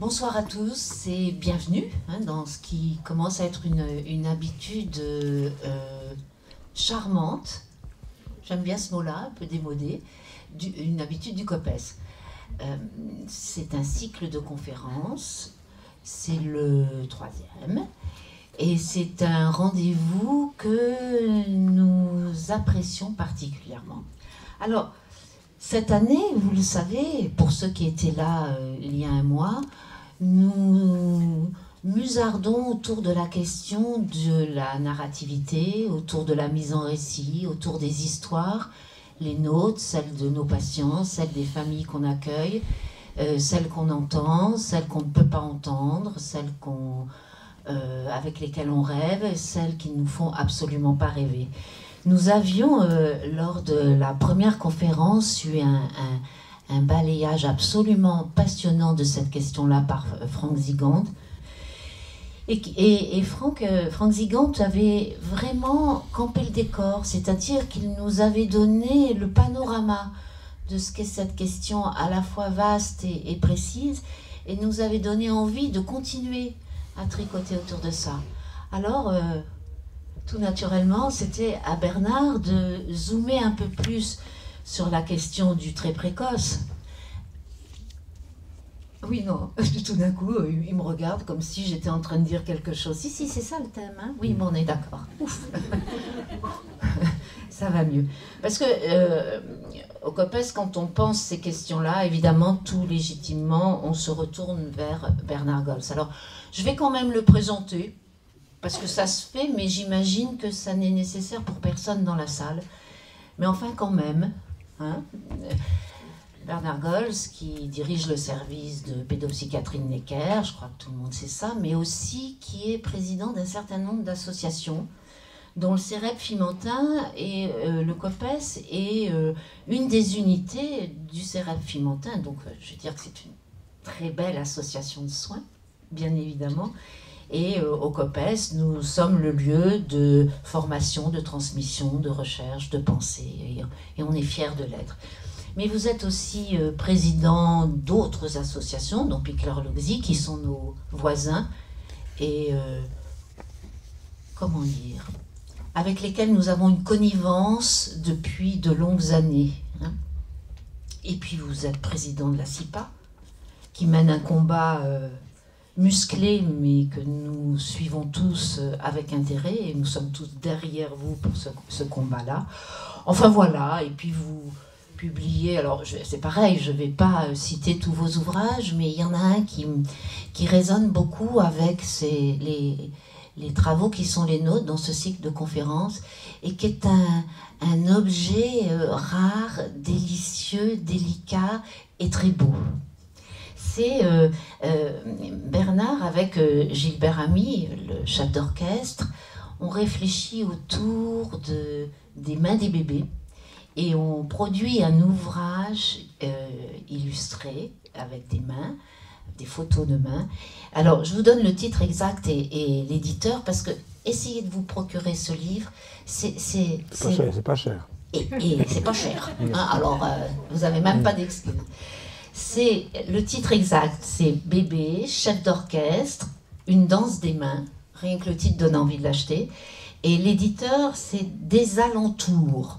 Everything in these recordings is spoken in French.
Bonsoir à tous et bienvenue dans ce qui commence à être une habitude charmante, j'aime bien ce mot-là, un peu démodé, une habitude du COPES. C'est un cycle de conférences, c'est le 3e, et c'est un rendez-vous que nous apprécions particulièrement. Alors, cette année, vous le savez, pour ceux qui étaient là il y a un mois, nous musardons autour de la question de la narrativité, autour de la mise en récit, autour des histoires, les nôtres, celles de nos patients, celles des familles qu'on accueille, celles qu'on entend, celles qu'on ne peut pas entendre, celles avec lesquelles on rêve, et celles qui ne nous font absolument pas rêver. Nous avions, lors de la première conférence, eu un balayage absolument passionnant de cette question-là par Frank Zigand. Et Frank Zigand avait vraiment campé le décor, c'est-à-dire qu'il nous avait donné le panorama de ce qu'est cette question à la fois vaste et précise, et nous avait donné envie de continuer à tricoter autour de ça. Alors, tout naturellement, c'était à Bernard de zoomer un peu plus sur la question du très précoce. Oui, non, tout d'un coup, il me regarde comme si j'étais en train de dire quelque chose. Si, c'est ça le thème, hein? Oui, mais on est d'accord. Ouf. Ça va mieux. Parce que au COPES, quand on pense ces questions-là, évidemment, tout légitimement, on se retourne vers Bernard Gols. Alors, je vais quand même le présenter, parce que ça se fait, mais j'imagine que ça n'est nécessaire pour personne dans la salle. Mais enfin, quand même, hein, Bernard Gols, qui dirige le service de pédopsychiatrie de Necker, je crois que tout le monde sait ça, mais aussi qui est président d'un certain nombre d'associations, dont le CEREP Fimentin et le COPES est une des unités du CEREP Fimentin. Donc, je veux dire que c'est une très belle association de soins, bien évidemment. Et au COPES, nous sommes le lieu de formation, de transmission, de recherche, de pensée, et on est fiers de l'être. Mais vous êtes aussi président d'autres associations, dont Pickler-Logzi, qui sont nos voisins, et comment dire, avec lesquels nous avons une connivence depuis de longues années. Hein. Et puis vous êtes président de la CIPA, qui mène un combat musclé, mais que nous suivons tous avec intérêt, et nous sommes tous derrière vous pour ce combat-là. Enfin voilà, et puis vous publiez, alors c'est pareil, je ne vais pas citer tous vos ouvrages, mais il y en a un qui résonne beaucoup avec les travaux qui sont les nôtres dans ce cycle de conférences, et qui est un objet rare, délicieux, délicat et très beau. C'est Bernard avec Gilbert Ami, le chef d'orchestre, on réfléchit autour des mains des bébés et on produit un ouvrage illustré avec des mains, des photos de mains. Alors, je vous donne le titre exact et l'éditeur, parce que essayez de vous procurer ce livre. C'est pas cher. Et c'est pas cher. Hein, alors, vous n'avez même pas d'excuses. C'est le titre exact, c'est Bébé, chef d'orchestre, une danse des mains. Rien que le titre donne envie de l'acheter. Et l'éditeur, c'est Des Alentours.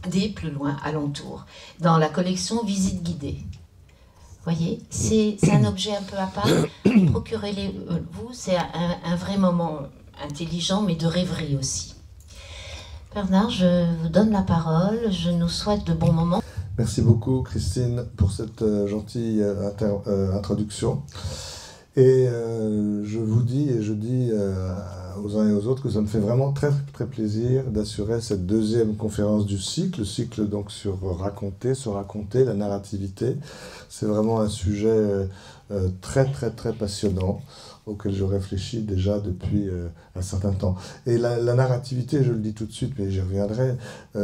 Des plus loin, alentours. Dans la collection Visite guidée. Vous voyez, c'est un objet un peu à part. Procurez-les-vous, c'est un vrai moment intelligent, mais de rêverie aussi. Bernard, je vous donne la parole. Je nous souhaite de bons moments. Merci beaucoup, Christine, pour cette gentille introduction. Et je vous dis et je dis aux uns et aux autres que ça me fait vraiment très, très plaisir d'assurer cette deuxième conférence du cycle. Le cycle donc sur se raconter, la narrativité. C'est vraiment un sujet très, très, très passionnant auquel je réfléchis déjà depuis un certain temps. Et la narrativité, je le dis tout de suite, mais j'y reviendrai,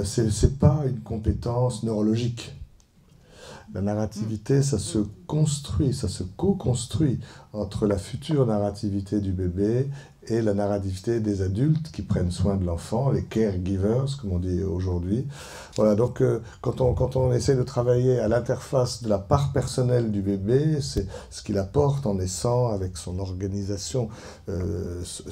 c'est pas une compétence neurologique. La narrativité, ça se construit, ça se co-construit entre la future narrativité du bébé et la narrativité des adultes qui prennent soin de l'enfant, les caregivers, comme on dit aujourd'hui. Voilà, donc quand on essaie de travailler à l'interface de la part personnelle du bébé, c'est ce qu'il apporte en naissant avec son organisation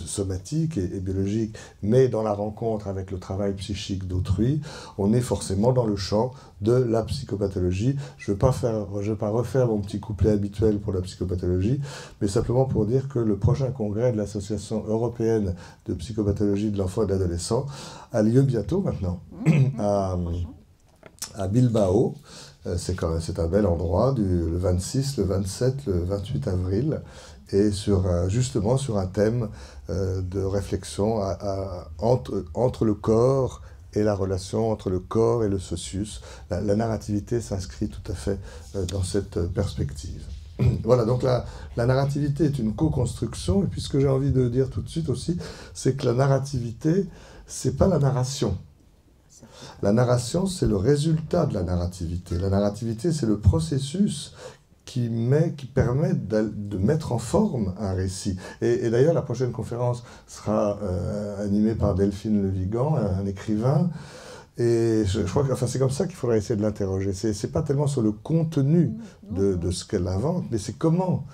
somatique et biologique, mais dans la rencontre avec le travail psychique d'autrui, on est forcément dans le champ de la psychopathologie. Je ne vais pas refaire mon petit couplet habituel pour la psychopathologie, mais simplement pour dire que le prochain congrès de l'Association européenne de psychopathologie de l'enfant et de l'adolescent a lieu bientôt maintenant à Bilbao. C'est un bel endroit, le 26, le 27, le 28 avril, et justement sur un thème de réflexion entre le corps et la relation entre le corps et le socius. La narrativité s'inscrit tout à fait dans cette perspective. Voilà, donc la narrativité est une co-construction, et puis ce que j'ai envie de dire tout de suite aussi, c'est que la narrativité, c'est pas la narration. La narration, c'est le résultat de la narrativité. La narrativité, c'est le processus qui permet de mettre en forme un récit. Et d'ailleurs, la prochaine conférence sera animée par Delphine Le Vigan, un écrivain. Et je crois que c'est comme ça qu'il faudrait essayer de l'interroger. C'est pas tellement sur le contenu de ce qu'elle invente, mais c'est comment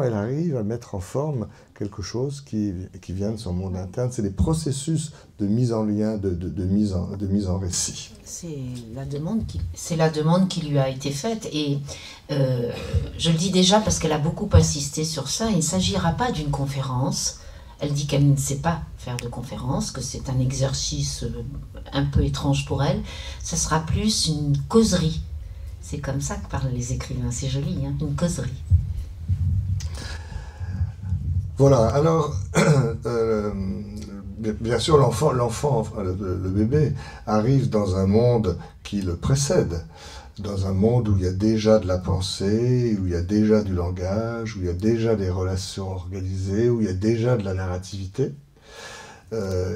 elle arrive à mettre en forme quelque chose qui vient de son monde interne. C'est les processus de mise en lien, de mise en récit. C'est la demande qui lui a été faite. Et je le dis déjà parce qu'elle a beaucoup insisté sur ça. Il ne s'agira pas d'une conférence. Elle dit qu'elle ne sait pas faire de conférence, que c'est un exercice un peu étrange pour elle. Ça sera plus une causerie. C'est comme ça que parlent les écrivains. C'est joli, hein, une causerie. Voilà, alors, bien sûr, l'enfant, le bébé, arrive dans un monde qui le précède. Dans un monde où il y a déjà de la pensée, où il y a déjà du langage, où il y a déjà des relations organisées, où il y a déjà de la narrativité.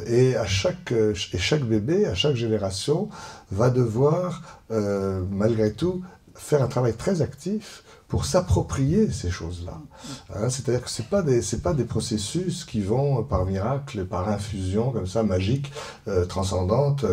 Et chaque bébé, à chaque génération, va devoir, malgré tout, faire un travail très actif pour s'approprier ces choses-là. Hein, c'est-à-dire que c'est pas des processus qui vont par miracle, par infusion comme ça, magique, transcendante,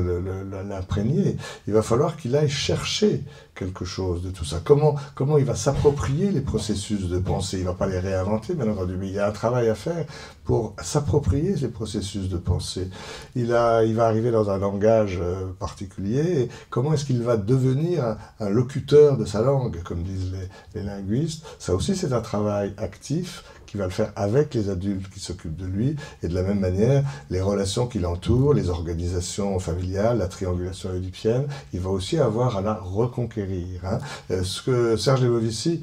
l'imprégner. Il va falloir qu'il aille chercher quelque chose de tout ça. Comment il va s'approprier les processus de pensée? Il ne va pas les réinventer, bien entendu, mais il y a un travail à faire pour s'approprier ces processus de pensée. Il va arriver dans un langage particulier, et comment est-ce qu'il va devenir un locuteur de sa langue, comme disent les linguistes? Ça aussi, c'est un travail actif qui va le faire avec les adultes qui s'occupent de lui, et de la même manière, les relations qui l'entourent, les organisations familiales, la triangulation oedipienne, il va aussi avoir à la reconquérir. Hein. Ce que Serge Lebovici,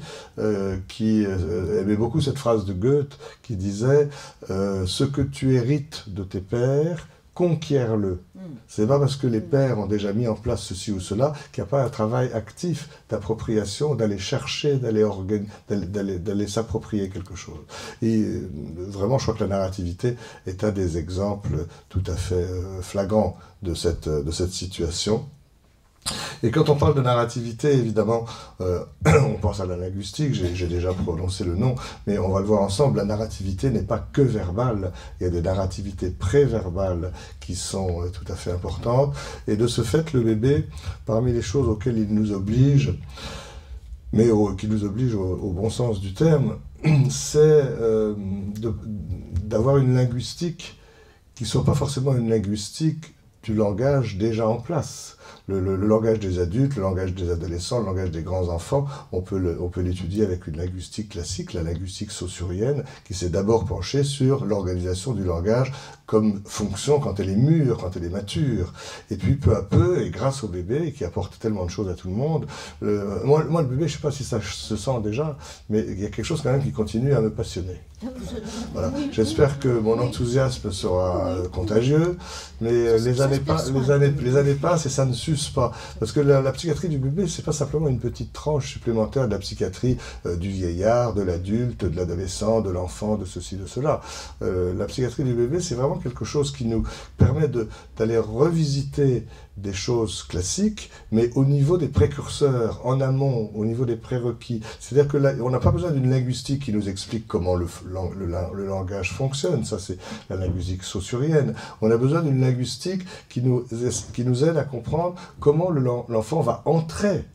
qui aimait beaucoup cette phrase de Goethe, qui disait « Ce que tu hérites de tes pères, conquiert-le ». C'est pas parce que les pères ont déjà mis en place ceci ou cela qu'il n'y a pas un travail actif d'appropriation, d'aller chercher, d'aller s'approprier quelque chose. Et vraiment, je crois que la narrativité est un des exemples tout à fait flagrants de cette situation. Et quand on parle de narrativité, évidemment, on pense à la linguistique, j'ai déjà prononcé le nom, mais on va le voir ensemble, la narrativité n'est pas que verbale, il y a des narrativités pré-verbales qui sont tout à fait importantes, et de ce fait, le bébé, parmi les choses auxquelles il nous oblige, mais qui nous oblige au bon sens du terme, c'est d'avoir une linguistique qui ne soit pas forcément une linguistique du langage déjà en place. Le langage des adultes, le langage des adolescents, le langage des grands-enfants, on peut l'étudier avec une linguistique classique, la linguistique saussurienne, qui s'est d'abord penchée sur l'organisation du langage comme fonction quand elle est mûre, quand elle est mature. Et puis peu à peu, et grâce au bébé, qui apporte tellement de choses à tout le monde, moi le bébé, je ne sais pas si ça se sent déjà, mais il y a quelque chose quand même qui continue à me passionner. Voilà. J'espère que mon enthousiasme sera contagieux, mais les années passent et ça ne s'use pas. Parce que la psychiatrie du bébé, c'est pas simplement une petite tranche supplémentaire de la psychiatrie du vieillard, de l'adulte, de l'adolescent, de l'enfant, de ceci, de cela. La psychiatrie du bébé, c'est vraiment quelque chose qui nous permet d'aller revisiter des choses classiques, mais au niveau des précurseurs, en amont, au niveau des prérequis. C'est-à-dire que là, on n'a pas besoin d'une linguistique qui nous explique comment le langage fonctionne, ça c'est la linguistique saussurienne. On a besoin d'une linguistique qui nous aide à comprendre comment l'enfant va entrer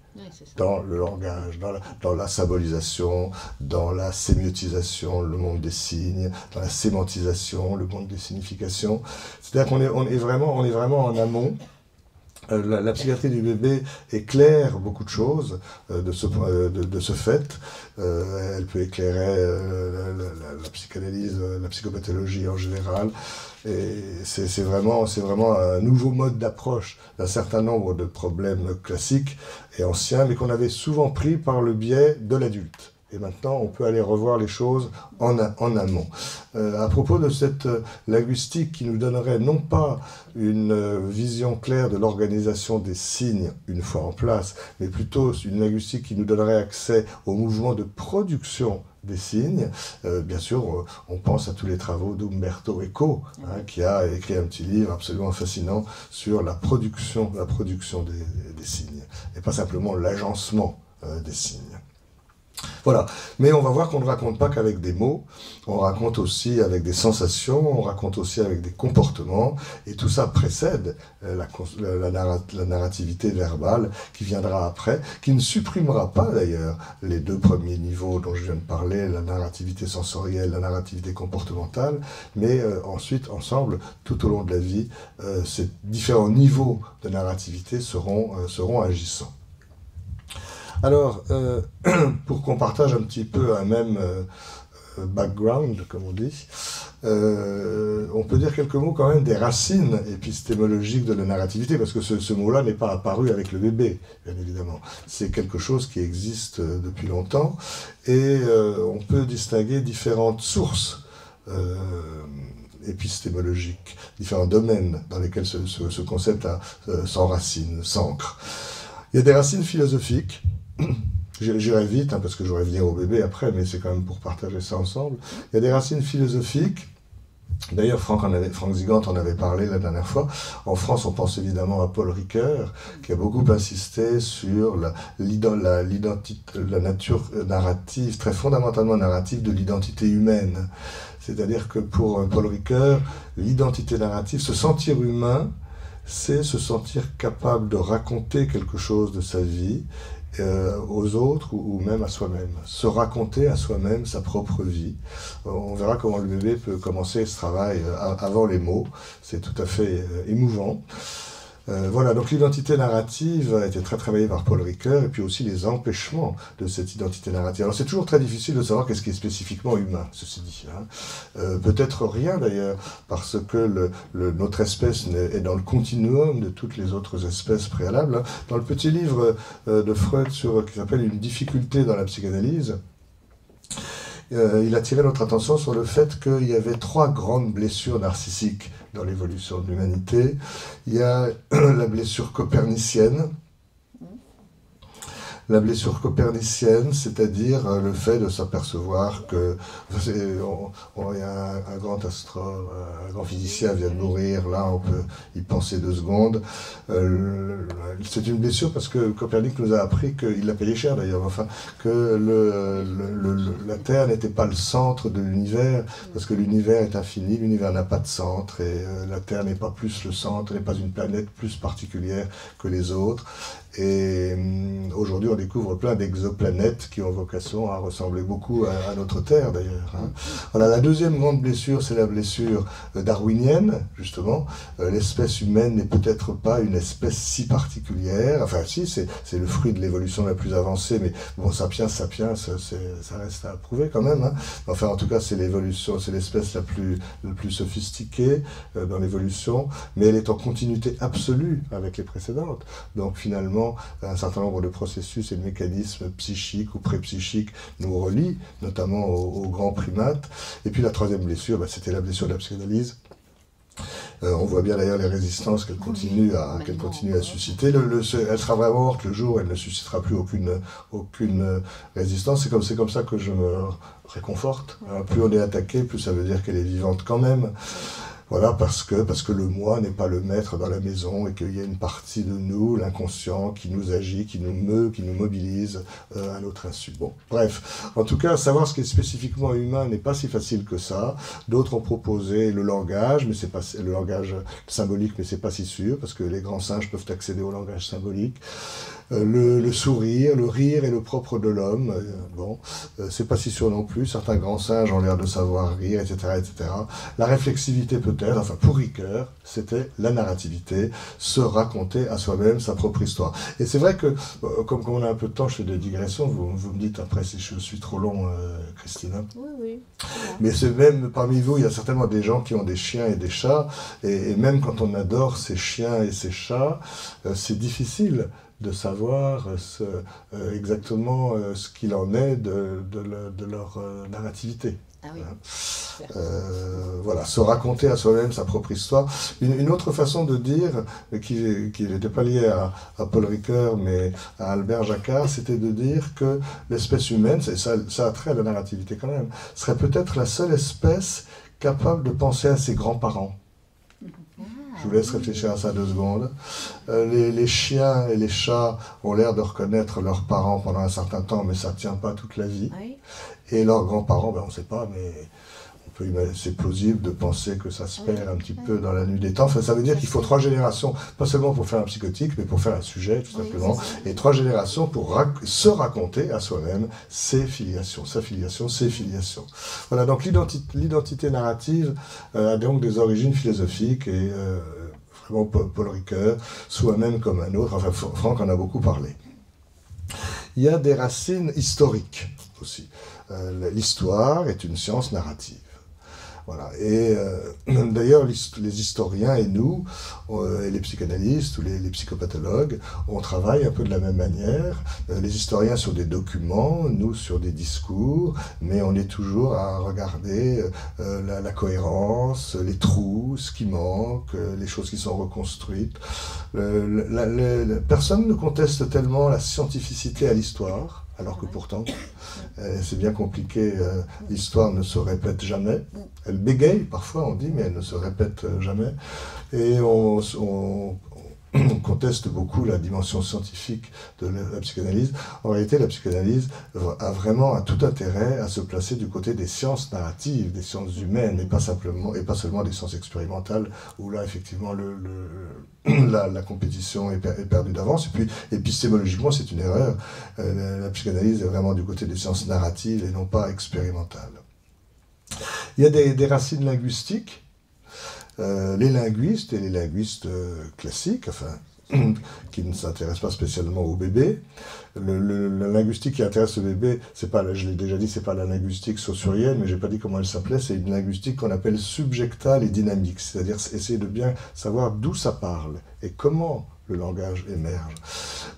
dans le langage, dans la symbolisation, dans la sémiotisation, le monde des signes, dans la sémantisation, le monde des significations. C'est-à-dire qu'on est vraiment en amont. La psychiatrie du bébé éclaire beaucoup de choses de ce fait. Elle peut éclairer la psychanalyse, la psychopathologie en général. Et c'est vraiment un nouveau mode d'approche d'un certain nombre de problèmes classiques et anciens, mais qu'on avait souvent pris par le biais de l'adulte. Et maintenant, on peut aller revoir les choses en amont. À propos de cette linguistique qui nous donnerait non pas une vision claire de l'organisation des signes une fois en place, mais plutôt une linguistique qui nous donnerait accès au mouvement de production des signes. Bien sûr, on pense à tous les travaux d'Umberto Eco, qui a écrit un petit livre absolument fascinant sur la production des signes, et pas simplement l'agencement des signes. Voilà, mais on va voir qu'on ne raconte pas qu'avec des mots, on raconte aussi avec des sensations, on raconte aussi avec des comportements, et tout ça précède la narrativité verbale qui viendra après, qui ne supprimera pas d'ailleurs les deux premiers niveaux dont je viens de parler, la narrativité sensorielle, la narrativité comportementale, mais ensuite, ensemble, tout au long de la vie, ces différents niveaux de narrativité seront agissants. Alors, pour qu'on partage un petit peu un même background, comme on dit, on peut dire quelques mots quand même des racines épistémologiques de la narrativité, parce que ce mot-là n'est pas apparu avec le bébé, bien évidemment. C'est quelque chose qui existe depuis longtemps, et on peut distinguer différentes sources épistémologiques, différents domaines dans lesquels ce concept s'enracine, s'ancre. Il y a des racines philosophiques. J'irai vite, parce que je vais venir au bébé après, mais c'est quand même pour partager ça ensemble. Il y a des racines philosophiques. D'ailleurs, Franck Zigant en avait parlé la dernière fois. En France, on pense évidemment à Paul Ricoeur, qui a beaucoup insisté sur la nature narrative, très fondamentalement narrative de l'identité humaine. C'est-à-dire que pour Paul Ricoeur, l'identité narrative, se sentir humain, c'est se sentir capable de raconter quelque chose de sa vie aux autres ou même à soi-même. Se raconter à soi-même sa propre vie. On verra comment le bébé peut commencer ce travail avant les mots. C'est tout à fait émouvant. Voilà, donc l'identité narrative a été très travaillée par Paul Ricoeur, et puis aussi les empêchements de cette identité narrative. Alors c'est toujours très difficile de savoir qu'est-ce qui est spécifiquement humain, ceci dit. Peut-être rien d'ailleurs, parce que notre espèce est dans le continuum de toutes les autres espèces préalables. Dans le petit livre de Freud qui s'appelle « Une difficulté dans la psychanalyse », il a tiré notre attention sur le fait qu'il y avait 3 grandes blessures narcissiques dans l'évolution de l'humanité. Il y a la blessure copernicienne. La blessure copernicienne, c'est-à-dire le fait de s'apercevoir que il y a un grand astronome, un grand physicien vient de mourir, là on peut y penser 2 secondes. C'est une blessure parce que Copernic nous a appris qu'il l'a payé cher d'ailleurs, enfin, que la Terre n'était pas le centre de l'univers, parce que l'univers est infini, l'univers n'a pas de centre, et la Terre n'est pas plus le centre, n'est pas une planète plus particulière que les autres. Et aujourd'hui, on découvre plein d'exoplanètes qui ont vocation à ressembler beaucoup à notre Terre, d'ailleurs. Voilà, la deuxième grande blessure, c'est la blessure darwinienne, justement. L'espèce humaine n'est peut-être pas une espèce si particulière. Enfin, si, c'est le fruit de l'évolution la plus avancée, mais bon, sapiens, ça reste à prouver quand même. Enfin, en tout cas, c'est l'évolution, c'est l'espèce la plus sophistiquée dans l'évolution, mais elle est en continuité absolue avec les précédentes. Donc, finalement, un certain nombre de processus et de mécanismes psychiques ou pré-psychiques nous relient, notamment aux grands primates. Et puis la troisième blessure, c'était la blessure de la psychanalyse. On voit bien d'ailleurs les résistances qu'elle continue à susciter. Elle sera vraiment morte le jour où elle ne suscitera plus aucune résistance. C'est comme ça que je me réconforte. Plus on est attaqué, plus ça veut dire qu'elle est vivante quand même. Voilà, parce que le moi n'est pas le maître dans la maison et qu'il y a une partie de nous, l'inconscient, qui nous agit, qui nous meut, qui nous mobilise à notre insu. Bon, bref, en tout cas, savoir ce qui est spécifiquement humain n'est pas si facile que ça. D'autres ont proposé le langage, mais c'est pas le langage symbolique, mais c'est pas si sûr, parce que les grands singes peuvent accéder au langage symbolique. Le sourire, le rire est le propre de l'homme. Bon, c'est pas si sûr non plus. Certains grands singes ont l'air de savoir rire, etc., etc. La réflexivité peut-être, enfin pour Ricoeur, c'était la narrativité, se raconter à soi-même sa propre histoire. Et c'est vrai que, comme on a un peu de temps, je fais des digressions. Vous me dites après si je suis trop long, Christine. Oui, oui. Mais c'est même parmi vous, il y a certainement des gens qui ont des chiens et des chats, et même quand on adore ces chiens et ces chats, c'est difficile de savoir exactement ce qu'il en est de leur narrativité. Ah oui. Voilà, se raconter à soi-même sa propre histoire. Une autre façon de dire, qui n'était pas liée à Paul Ricoeur, mais à Albert Jacquard, c'était de dire que l'espèce humaine, ça a trait à la narrativité quand même, serait peut-être la seule espèce capable de penser à ses grands-parents. Je vous laisse réfléchir à ça 2 secondes. Les chiens et les chats ont l'air de reconnaître leurs parents pendant un certain temps, mais ça ne tient pas toute la vie. Oui. Et leurs grands-parents, ben, on ne sait pas, mais c'est plausible de penser que ça se perd un petit peu dans la nuit des temps. Enfin, ça veut dire qu'il faut 3 générations, pas seulement pour faire un psychotique, mais pour faire un sujet, tout simplement. Et 3 générations pour se raconter à soi-même ses filiations, sa filiation, ses filiations. Voilà, donc l'identité narrative a donc des origines philosophiques et vraiment Paul Ricoeur, soi-même comme un autre, enfin Franck en a beaucoup parlé. Il y a des racines historiques aussi. L'histoire est une science narrative. Voilà. Et d'ailleurs, les historiens et nous, et les psychanalystes ou les psychopathologues, on travaille un peu de la même manière. Les historiens sur des documents, nous sur des discours, mais on est toujours à regarder la cohérence, les trous, ce qui manque, les choses qui sont reconstruites. Personne ne conteste tellement la scientificité à l'histoire. Alors que pourtant, c'est bien compliqué, l'histoire ne se répète jamais. Elle bégaye parfois, on dit, mais elle ne se répète jamais. Et on conteste beaucoup la dimension scientifique de la psychanalyse. En réalité, la psychanalyse a vraiment tout intérêt à se placer du côté des sciences narratives, des sciences humaines, et pas seulement des sciences expérimentales, où là, effectivement, la compétition est perdue d'avance. Et puis, épistémologiquement, c'est une erreur. La psychanalyse est vraiment du côté des sciences narratives et non pas expérimentales. Il y a des racines linguistiques. Les linguistes et les linguistes classiques, enfin, qui ne s'intéressent pas spécialement au bébé. La linguistique qui intéresse le bébé, c'est pas, je l'ai déjà dit, c'est pas la linguistique saussurienne, mais j'ai pas dit comment elle s'appelait, c'est une linguistique qu'on appelle subjectale et dynamique, c'est-à-dire essayer de bien savoir d'où ça parle et comment le langage émerge.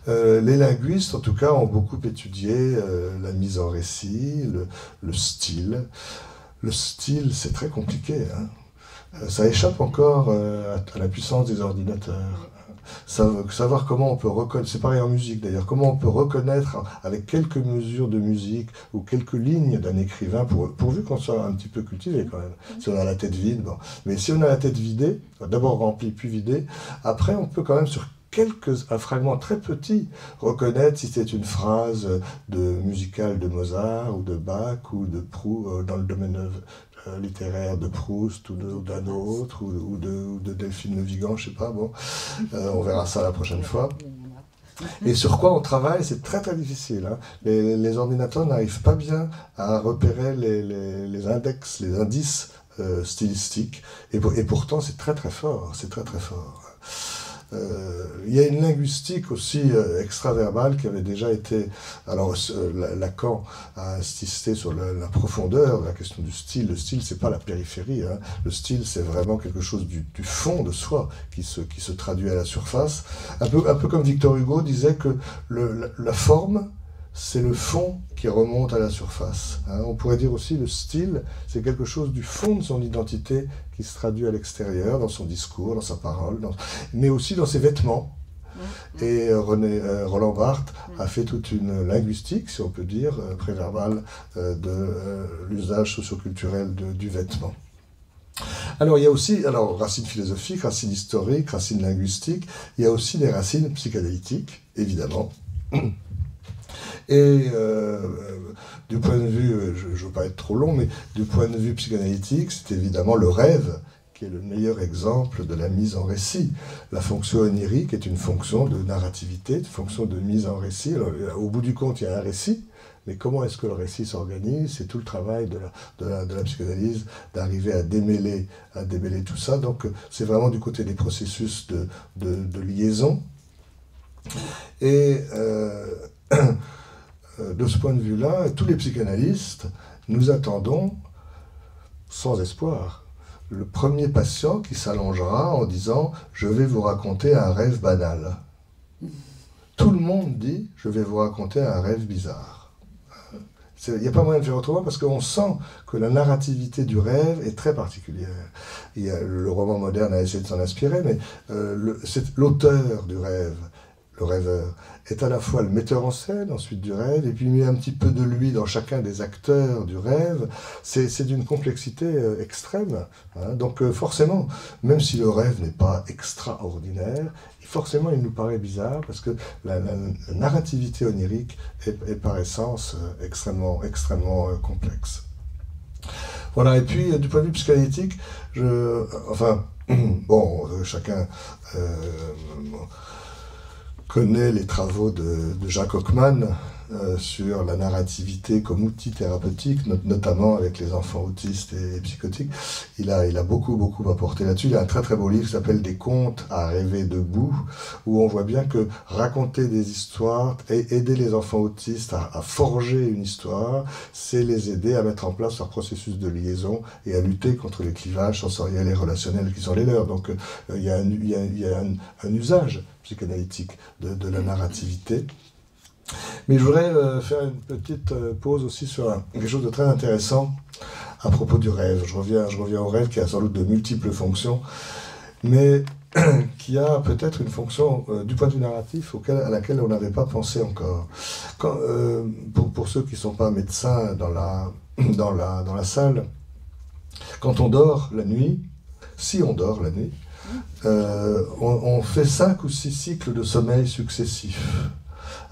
Les linguistes, en tout cas, ont beaucoup étudié la mise en récit, le style. Le style, c'est très compliqué, hein. Ça échappe encore à la puissance des ordinateurs. Savoir comment on peut reconnaître, c'est pareil en musique d'ailleurs, comment on peut reconnaître avec quelques mesures de musique ou quelques lignes d'un écrivain, pourvu qu'on soit un petit peu cultivé quand même, si on a la tête vide. Bon. Mais si on a la tête vidée, d'abord remplie puis vidée, après on peut quand même sur un fragment très petit reconnaître si c'est une phrase musicale de Mozart ou de Bach ou de Proust dans le domaine littéraire de Proust ou d'un autre ou de Delphine Le Vigan, je sais pas, bon, on verra ça la prochaine fois. Et sur quoi on travaille, c'est très très difficile, hein. Les ordinateurs n'arrivent pas bien à repérer les index, les indices stylistiques, et pourtant c'est très très fort, c'est très très fort. Il y a une linguistique aussi extraverbale qui avait déjà été... Alors, Lacan a insisté sur la profondeur de la question du style. Le style, c'est pas la périphérie, hein. Le style, c'est vraiment quelque chose du fond de soi qui se traduit à la surface. Un peu comme Victor Hugo disait que la forme, c'est le fond qui remonte à la surface, hein. On pourrait dire aussi le style, c'est quelque chose du fond de son identité qui se traduit à l'extérieur, dans son discours, dans sa parole, mais aussi dans ses vêtements. Et Roland Barthes a fait toute une linguistique, si on peut dire, préverbale de l'usage socioculturel du vêtement. Alors, il y a aussi, racines philosophiques, racines historiques, racines linguistiques, il y a aussi des racines psychanalytiques, évidemment. Et du point de vue, je ne veux pas être trop long, mais du point de vue psychanalytique, c'est évidemment le rêve qui est le meilleur exemple de la mise en récit. La fonction onirique est une fonction de narrativité, une fonction de mise en récit. Alors, au bout du compte, il y a un récit, mais comment est-ce que le récit s'organise? C'est tout le travail de la psychanalyse d'arriver à démêler tout ça. Donc c'est vraiment du côté des processus de liaison. Et de ce point de vue-là, tous les psychanalystes, nous attendons sans espoir le premier patient qui s'allongera en disant « Je vais vous raconter un rêve banal ». Tout le monde dit « Je vais vous raconter un rêve bizarre ». Il n'y a pas moyen de faire autrement parce qu'on sent que la narrativité du rêve est très particulière. Le roman moderne a essayé de s'en inspirer, mais l'auteur du rêve, le rêveur, est à la fois le metteur en scène, ensuite du rêve, et puis il met un petit peu de lui dans chacun des acteurs du rêve. C'est d'une complexité extrême. Hein. Donc forcément, même si le rêve n'est pas extraordinaire, forcément il nous paraît bizarre, parce que la narrativité onirique est par essence extrêmement complexe. Voilà, et puis du point de vue psychanalytique, chacun connaît les travaux de Jacques Hockman sur la narrativité comme outil thérapeutique, notamment avec les enfants autistes et psychotiques. Il a beaucoup apporté là-dessus. Il a un très beau livre qui s'appelle « Des contes à rêver debout », où on voit bien que raconter des histoires et aider les enfants autistes à forger une histoire, c'est les aider à mettre en place leur processus de liaison et à lutter contre les clivages sensoriels et relationnels qui sont les leurs. Donc il y a un usage psychanalytique de la narrativité. Mais je voudrais faire une petite pause aussi sur quelque chose de très intéressant à propos du rêve. Je reviens au rêve qui a sans doute de multiples fonctions, mais qui a peut-être une fonction du point de vue narratif à laquelle on n'avait pas pensé encore. Pour ceux qui ne sont pas médecins dans la salle, quand on dort la nuit, si on dort la nuit, on fait 5 ou 6 cycles de sommeil successifs,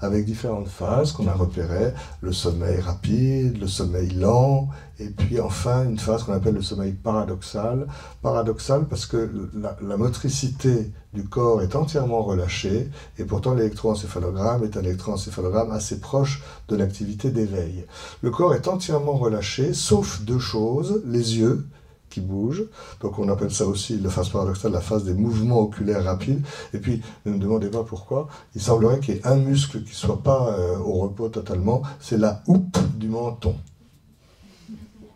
avec différentes phases qu'on a repérées, le sommeil rapide, le sommeil lent, et puis enfin une phase qu'on appelle le sommeil paradoxal. Paradoxal parce que la motricité du corps est entièrement relâchée, et pourtant l'électroencéphalogramme est un électroencéphalogramme assez proche de l'activité d'éveil. Le corps est entièrement relâché, sauf 2 choses, les yeux, qui bouge, donc on appelle ça aussi la phase paradoxale, la phase des mouvements oculaires rapides, et puis ne me demandez pas pourquoi, il semblerait qu'il y ait un muscle qui ne soit pas au repos totalement, c'est la houppe du menton.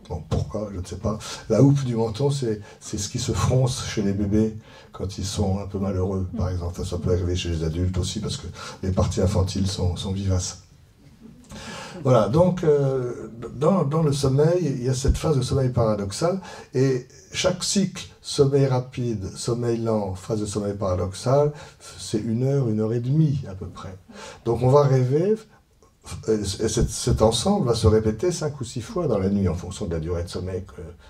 Bon, pourquoi, je ne sais pas. La houppe du menton, c'est ce qui se fronce chez les bébés quand ils sont un peu malheureux, par exemple. Ça peut arriver chez les adultes aussi, parce que les parties infantiles sont vivaces. Voilà, donc dans le sommeil, il y a cette phase de sommeil paradoxal, et chaque cycle, sommeil rapide, sommeil lent, phase de sommeil paradoxal, c'est 1 heure, 1 heure et demie à peu près. Donc on va rêver, et cet ensemble va se répéter 5 ou 6 fois dans la nuit, en fonction de la durée de sommeil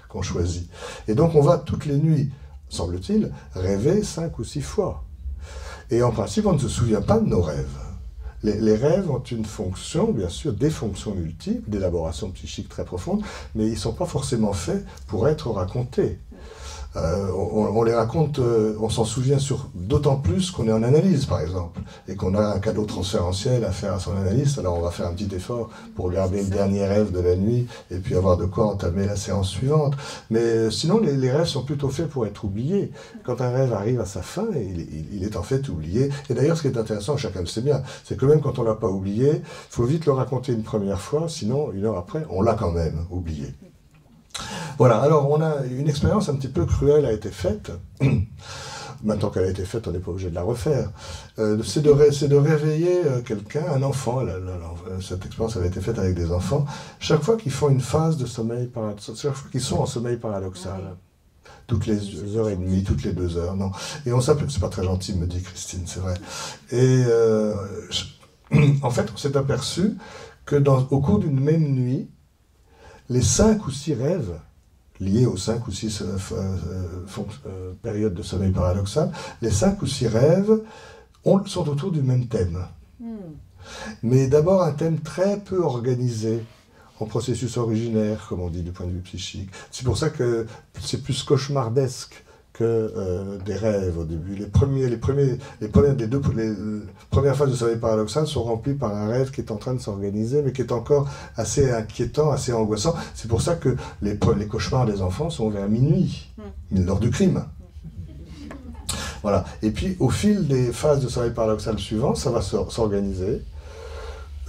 qu'on choisit. Et donc on va toutes les nuits, semble-t-il, rêver 5 ou 6 fois. Et en principe, on ne se souvient pas de nos rêves. Les rêves ont une fonction, bien sûr, des fonctions multiples, d'élaboration psychique très profonde, mais ils ne sont pas forcément faits pour être racontés. On les raconte, on s'en souvient d'autant plus qu'on est en analyse, par exemple, et qu'on a un cadeau transférentiel à faire à son analyste. Alors on va faire un petit effort pour regarder le dernier rêve de la nuit, et puis avoir de quoi entamer la séance suivante. Mais sinon, les rêves sont plutôt faits pour être oubliés. Quand un rêve arrive à sa fin, il est en fait oublié. Et d'ailleurs, ce qui est intéressant, chacun le sait bien, c'est que même quand on ne l'a pas oublié, il faut vite le raconter une première fois, sinon, 1 heure après, on l'a quand même oublié. Voilà, alors on a une expérience un petit peu cruelle a été faite. Maintenant qu'elle a été faite, on n'est pas obligé de la refaire. C'est de réveiller quelqu'un, un enfant. Cette expérience avait été faite avec des enfants. Chaque fois qu'ils font une phase de sommeil paradoxal, chaque fois qu'ils sont en sommeil paradoxal, toutes les 1h30, toutes les 2 heures, non. Et on s'appelle, c'est pas très gentil, me dit Christine, c'est vrai. Et en fait, on s'est aperçu que au cours d'une même nuit, les 5 ou 6 rêves liées aux 5 ou 6 périodes de sommeil paradoxal, les 5 ou 6 rêves sont autour du même thème. Mais d'abord un thème très peu organisé, en processus originaire, comme on dit du point de vue psychique. C'est pour ça que c'est plus cauchemardesque que des rêves au début. Les premières phases de sommeil paradoxal sont remplies par un rêve qui est en train de s'organiser, mais qui est encore assez inquiétant, assez angoissant. C'est pour ça que les cauchemars des enfants sont vers minuit, l'heure du crime. Voilà. Et puis, au fil des phases de sommeil paradoxal suivantes, ça va s'organiser.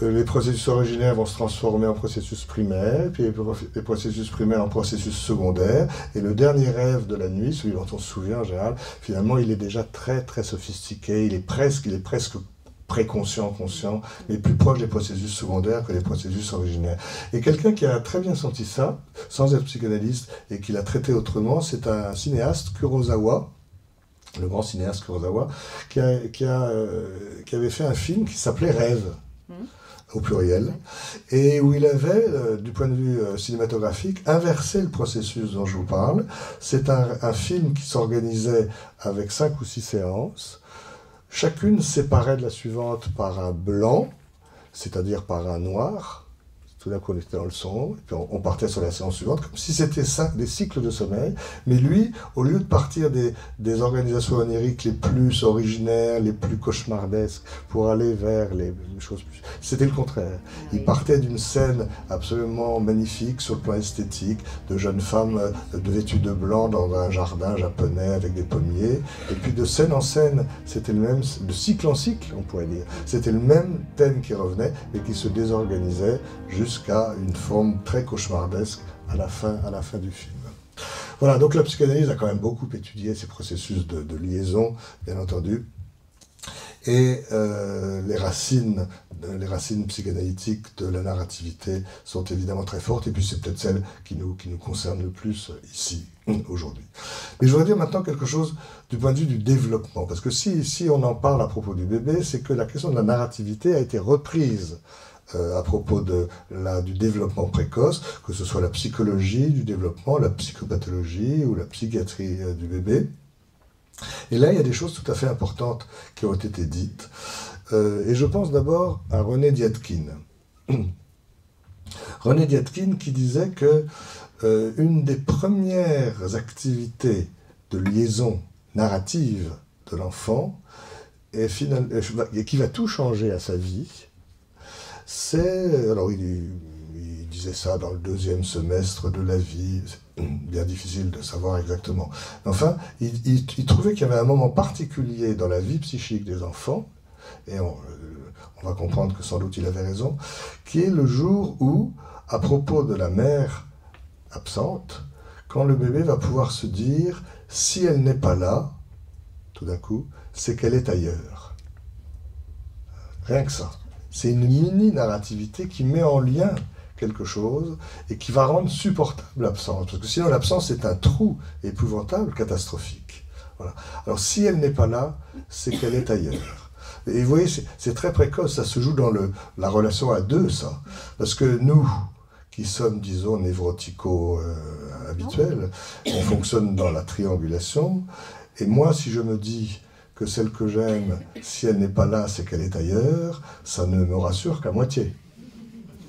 Les processus originaires vont se transformer en processus primaires, puis les processus primaires en processus secondaires, et le dernier rêve de la nuit, celui dont on se souvient en général, finalement il est déjà très très sophistiqué, il est presque préconscient, conscient, mais plus proche des processus secondaires que des processus originaires. Et quelqu'un qui a très bien senti ça, sans être psychanalyste, et qui l'a traité autrement, c'est un cinéaste, Kurosawa, le grand cinéaste Kurosawa, qui avait fait un film qui s'appelait Rêve, au pluriel, et où il avait, du point de vue cinématographique, inversé le processus dont je vous parle. C'est un film qui s'organisait avec 5 ou 6 séances, chacune séparée de la suivante par un blanc, c'est-à-dire par un noir. Tout d'un coup, on était dans le sombre, et puis on partait sur la séance suivante, comme si c'était des cycles de sommeil. Mais lui, au lieu de partir des organisations oniriques les plus originaires, les plus cauchemardesques, pour aller vers les choses plus... C'était le contraire. Il partait d'une scène absolument magnifique sur le plan esthétique, de jeunes femmes vêtues de blanc dans un jardin japonais avec des pommiers. Et puis de scène en scène, c'était le même, de cycle en cycle, on pourrait dire. C'était le même thème qui revenait, mais qui se désorganisait jusqu'à une forme très cauchemardesque à la fin du film. Voilà, donc la psychanalyse a quand même beaucoup étudié ces processus de liaison, bien entendu, et les racines psychanalytiques de la narrativité sont évidemment très fortes, et puis c'est peut-être celle qui nous concerne le plus ici, aujourd'hui. Mais je voudrais dire maintenant quelque chose du point de vue du développement, parce que si on en parle à propos du bébé, c'est que la question de la narrativité a été reprise à propos du développement précoce, que ce soit la psychologie du développement, la psychopathologie ou la psychiatrie du bébé. Et là, il y a des choses tout à fait importantes qui ont été dites. Et je pense d'abord à René Dyadkin. René Dyadkin qui disait que une des premières activités de liaison narrative de l'enfant, et qui va tout changer à sa vie, alors il disait ça dans le 2e semestre de la vie, c'est bien difficile de savoir exactement. Enfin, il trouvait qu'il y avait un moment particulier dans la vie psychique des enfants, et on va comprendre que sans doute il avait raison, qui est le jour où, à propos de la mère absente, quand le bébé va pouvoir se dire, si elle n'est pas là, tout d'un coup, c'est qu'elle est ailleurs. Rien que ça. C'est une mini-narrativité qui met en lien quelque chose et qui va rendre supportable l'absence. Parce que sinon, l'absence est un trou épouvantable, catastrophique. Voilà. Alors, si elle n'est pas là, c'est qu'elle est ailleurs. Et vous voyez, c'est très précoce, ça se joue dans la relation à deux, ça. Parce que nous, qui sommes, disons, névrotico-habituels, on fonctionne dans la triangulation. Et moi, si je me dis que celle que j'aime, si elle n'est pas là, c'est qu'elle est ailleurs, ça ne me rassure qu'à moitié.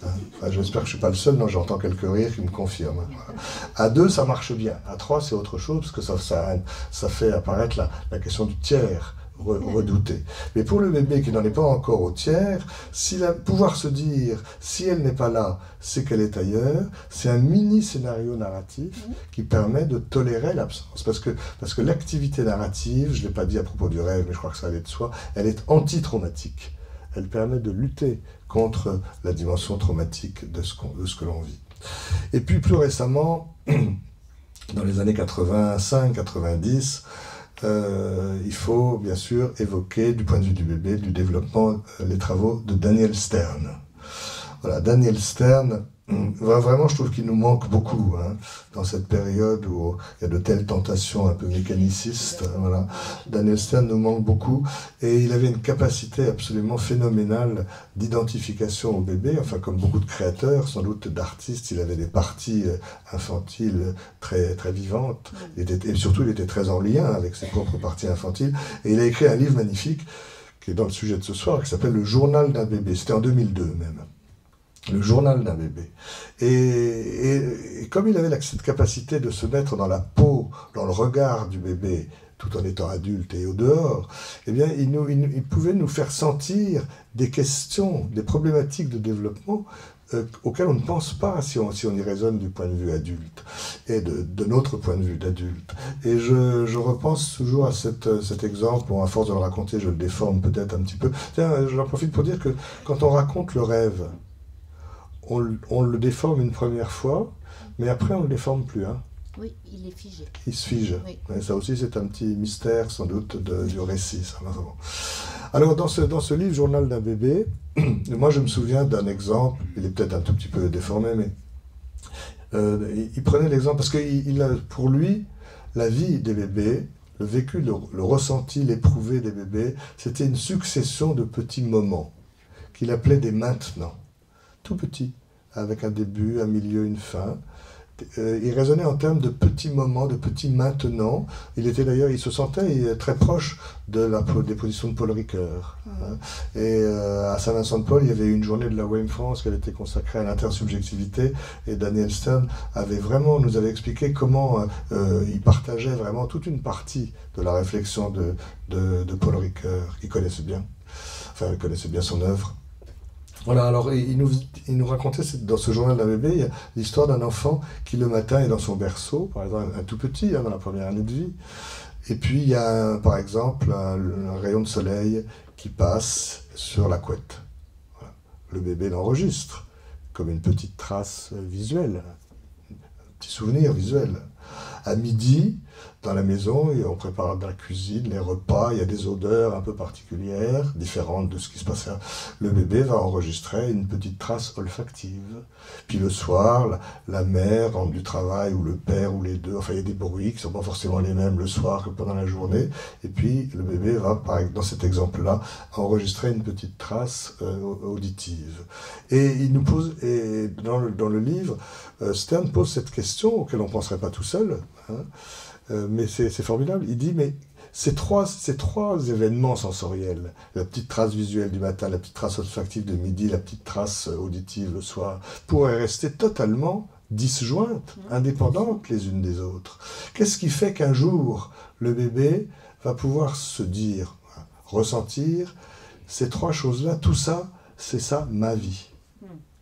Enfin, j'espère que je ne suis pas le seul, non, j'entends quelques rires qui me confirment. Voilà. À 2, ça marche bien. À 3, c'est autre chose, parce que ça fait apparaître la question du tiers redouté. Mais pour le bébé qui n'en est pas encore au tiers, pouvoir se dire, si elle n'est pas là, c'est qu'elle est ailleurs, c'est un mini-scénario narratif qui permet de tolérer l'absence. Parce que l'activité narrative, je ne l'ai pas dit à propos du rêve, mais je crois que ça allait de soi, elle est anti-traumatique. Elle permet de lutter contre la dimension traumatique de ce que l'on vit. Et puis plus récemment, dans les années 85-90, il faut bien sûr évoquer, du point de vue du bébé, du développement, les travaux de Daniel Stern. Voilà, Daniel Stern Vraiment, je trouve qu'il nous manque beaucoup hein, dans cette période où il y a de telles tentations un peu mécanicistes. Voilà. Daniel Stern nous manque beaucoup et il avait une capacité absolument phénoménale d'identification au bébé. Enfin, comme beaucoup de créateurs, sans doute d'artistes, il avait des parties infantiles très, très vivantes. Et surtout, il était très en lien avec ses propres parties infantiles. Et il a écrit un livre magnifique qui est dans le sujet de ce soir, qui s'appelle Le journal d'un bébé. C'était en 2002 même. Le journal d'un bébé. Et comme il avait cette capacité de se mettre dans la peau, dans le regard du bébé, tout en étant adulte et au dehors, eh bien, il pouvait nous faire sentir des questions, des problématiques de développement auxquelles on ne pense pas si on y raisonne du point de vue adulte et de notre point de vue d'adulte. Et je repense toujours à cet exemple, bon, à force de le raconter, je le déforme peut-être un petit peu. J'en profite pour dire que quand on raconte le rêve, on le déforme une première fois, mais après on ne le déforme plus. Hein. Oui, il est figé. Il se fige. Oui. Et ça aussi, c'est un petit mystère, sans doute, du récit. Ça. Alors, dans ce livre, Journal d'un bébé, moi, je me souviens d'un exemple, il est peut-être un tout petit peu déformé, mais il prenait l'exemple, parce que pour lui, la vie des bébés, le vécu, le ressenti, l'éprouvé des bébés, c'était une succession de petits moments qu'il appelait des maintenant. Tout petit, avec un début, un milieu, une fin. Il raisonnait en termes de petits moments, de petits maintenant. Il se sentait très proche des positions de Paul Ricoeur. Hein. Et à Saint-Vincent-de-Paul, il y avait eu une journée de la WAME France qui était consacrée à l'intersubjectivité. Et Daniel Stern nous avait expliqué comment il partageait vraiment toute une partie de la réflexion de Paul Ricoeur, qu'il connaissait bien. Enfin, il connaissait bien son œuvre. Voilà, alors il nous racontait dans ce journal d'un bébé l'histoire d'un enfant qui le matin est dans son berceau, par exemple un tout petit, hein, dans la première année de vie, et puis il y a par exemple un rayon de soleil qui passe sur la couette. Voilà. Le bébé l'enregistre comme une petite trace visuelle, un petit souvenir visuel. À midi, dans la maison, on prépare dans la cuisine les repas, il y a des odeurs un peu particulières, différentes de ce qui se passait. Le bébé va enregistrer une petite trace olfactive. Puis le soir, la mère rentre du travail, ou le père, ou les deux, enfin il y a des bruits qui ne sont pas forcément les mêmes le soir que pendant la journée. Et puis le bébé va, dans cet exemple-là, enregistrer une petite trace auditive. Et il nous pose, et dans le livre, Stern pose cette question auquel on ne penserait pas tout seul, hein, mais c'est formidable. Il dit, mais ces trois événements sensoriels, la petite trace visuelle du matin, la petite trace olfactive de midi, la petite trace auditive le soir, pourraient rester totalement disjointes, indépendantes les unes des autres. Qu'est-ce qui fait qu'un jour, le bébé va pouvoir se dire, ressentir, ces trois choses-là, tout ça, c'est ça, ma vie.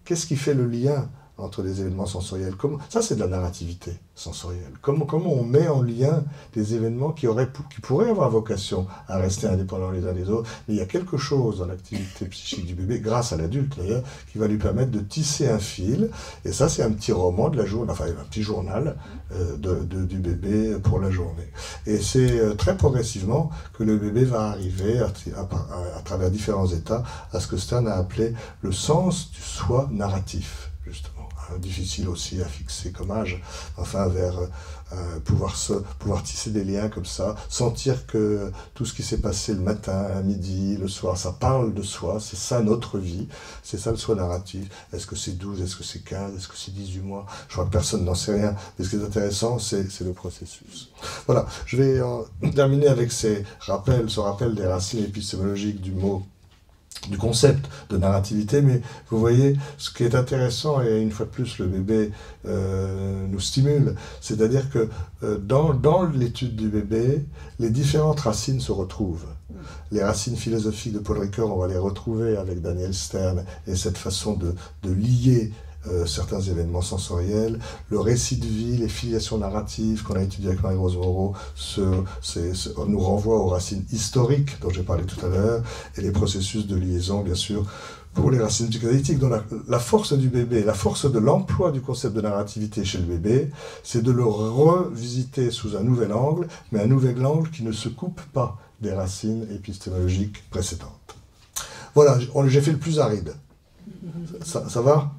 Qu'est-ce qui fait le lien entre les événements sensoriels? Ça, c'est de la narrativité sensorielle. Comment on met en lien des événements qui pourraient avoir vocation à rester indépendants les uns des autres, mais il y a quelque chose dans l'activité psychique du bébé, grâce à l'adulte d'ailleurs, qui va lui permettre de tisser un fil, et ça, c'est un petit roman de la journée, enfin un petit journal du bébé pour la journée. Et c'est très progressivement que le bébé va arriver, à travers différents états, à ce que Stern a appelé le sens du soi narratif, justement. Difficile aussi à fixer comme âge, enfin vers pouvoir tisser des liens comme ça, sentir que tout ce qui s'est passé le matin, à midi, le soir, ça parle de soi, c'est ça notre vie, c'est ça le soi narratif. Est-ce que c'est 12, est-ce que c'est 15, est-ce que c'est 18 mois? Je crois que personne n'en sait rien, mais ce qui est intéressant, c'est le processus. Voilà, je vais terminer avec ce rappel des racines épistémologiques du concept de narrativité, mais vous voyez, ce qui est intéressant, et une fois de plus le bébé nous stimule, c'est-à-dire que dans l'étude du bébé, les différentes racines se retrouvent. Les racines philosophiques de Paul Ricoeur, on va les retrouver avec Daniel Stern, et cette façon de lier certains événements sensoriels, le récit de vie, les filiations narratives qu'on a étudiées avec Marie-Rose Moreau, nous renvoie aux racines historiques dont j'ai parlé tout à l'heure, et les processus de liaison, bien sûr, pour les racines psychanalytiques. Donc la force du bébé, la force de l'emploi du concept de narrativité chez le bébé, c'est de le revisiter sous un nouvel angle, mais un nouvel angle qui ne se coupe pas des racines épistémologiques précédentes. Voilà, j'ai fait le plus aride. Ça va ?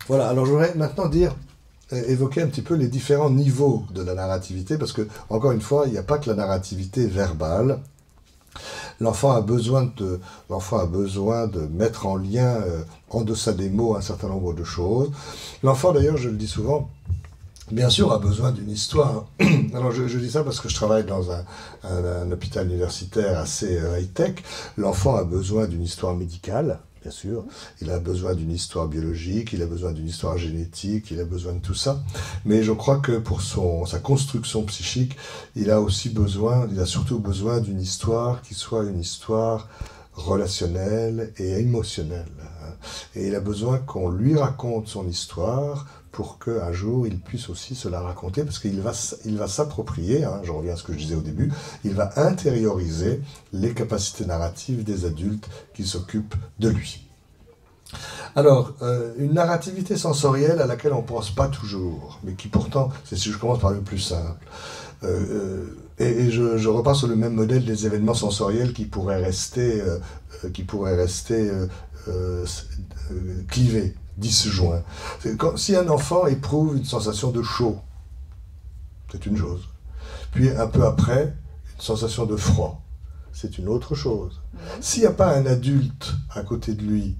Voilà, alors je voudrais maintenant évoquer un petit peu les différents niveaux de la narrativité, parce que, encore une fois, il n'y a pas que la narrativité verbale. L'enfant a besoin de mettre en lien, en deçà des mots, un certain nombre de choses. L'enfant, d'ailleurs, je le dis souvent, bien sûr, a besoin d'une histoire. Alors, je dis ça parce que je travaille dans un hôpital universitaire assez high-tech. L'enfant a besoin d'une histoire médicale, bien sûr. Il a besoin d'une histoire biologique, il a besoin d'une histoire génétique, il a besoin de tout ça. Mais je crois que pour sa construction psychique, il a surtout besoin d'une histoire qui soit une histoire relationnelle et émotionnelle. Et il a besoin qu'on lui raconte son histoire pour qu'un jour il puisse aussi se la raconter, parce qu'il va s'approprier, je reviens à ce que je disais au début, il va intérioriser les capacités narratives des adultes qui s'occupent de lui. Alors, une narrativité sensorielle à laquelle on ne pense pas toujours, mais qui pourtant, si je commence par le plus simple, et je repars sur le même modèle des événements sensoriels qui pourraient rester clivés, disjoints. Si un enfant éprouve une sensation de chaud, c'est une chose. Puis un peu après, une sensation de froid, c'est une autre chose. S'il n'y a pas un adulte à côté de lui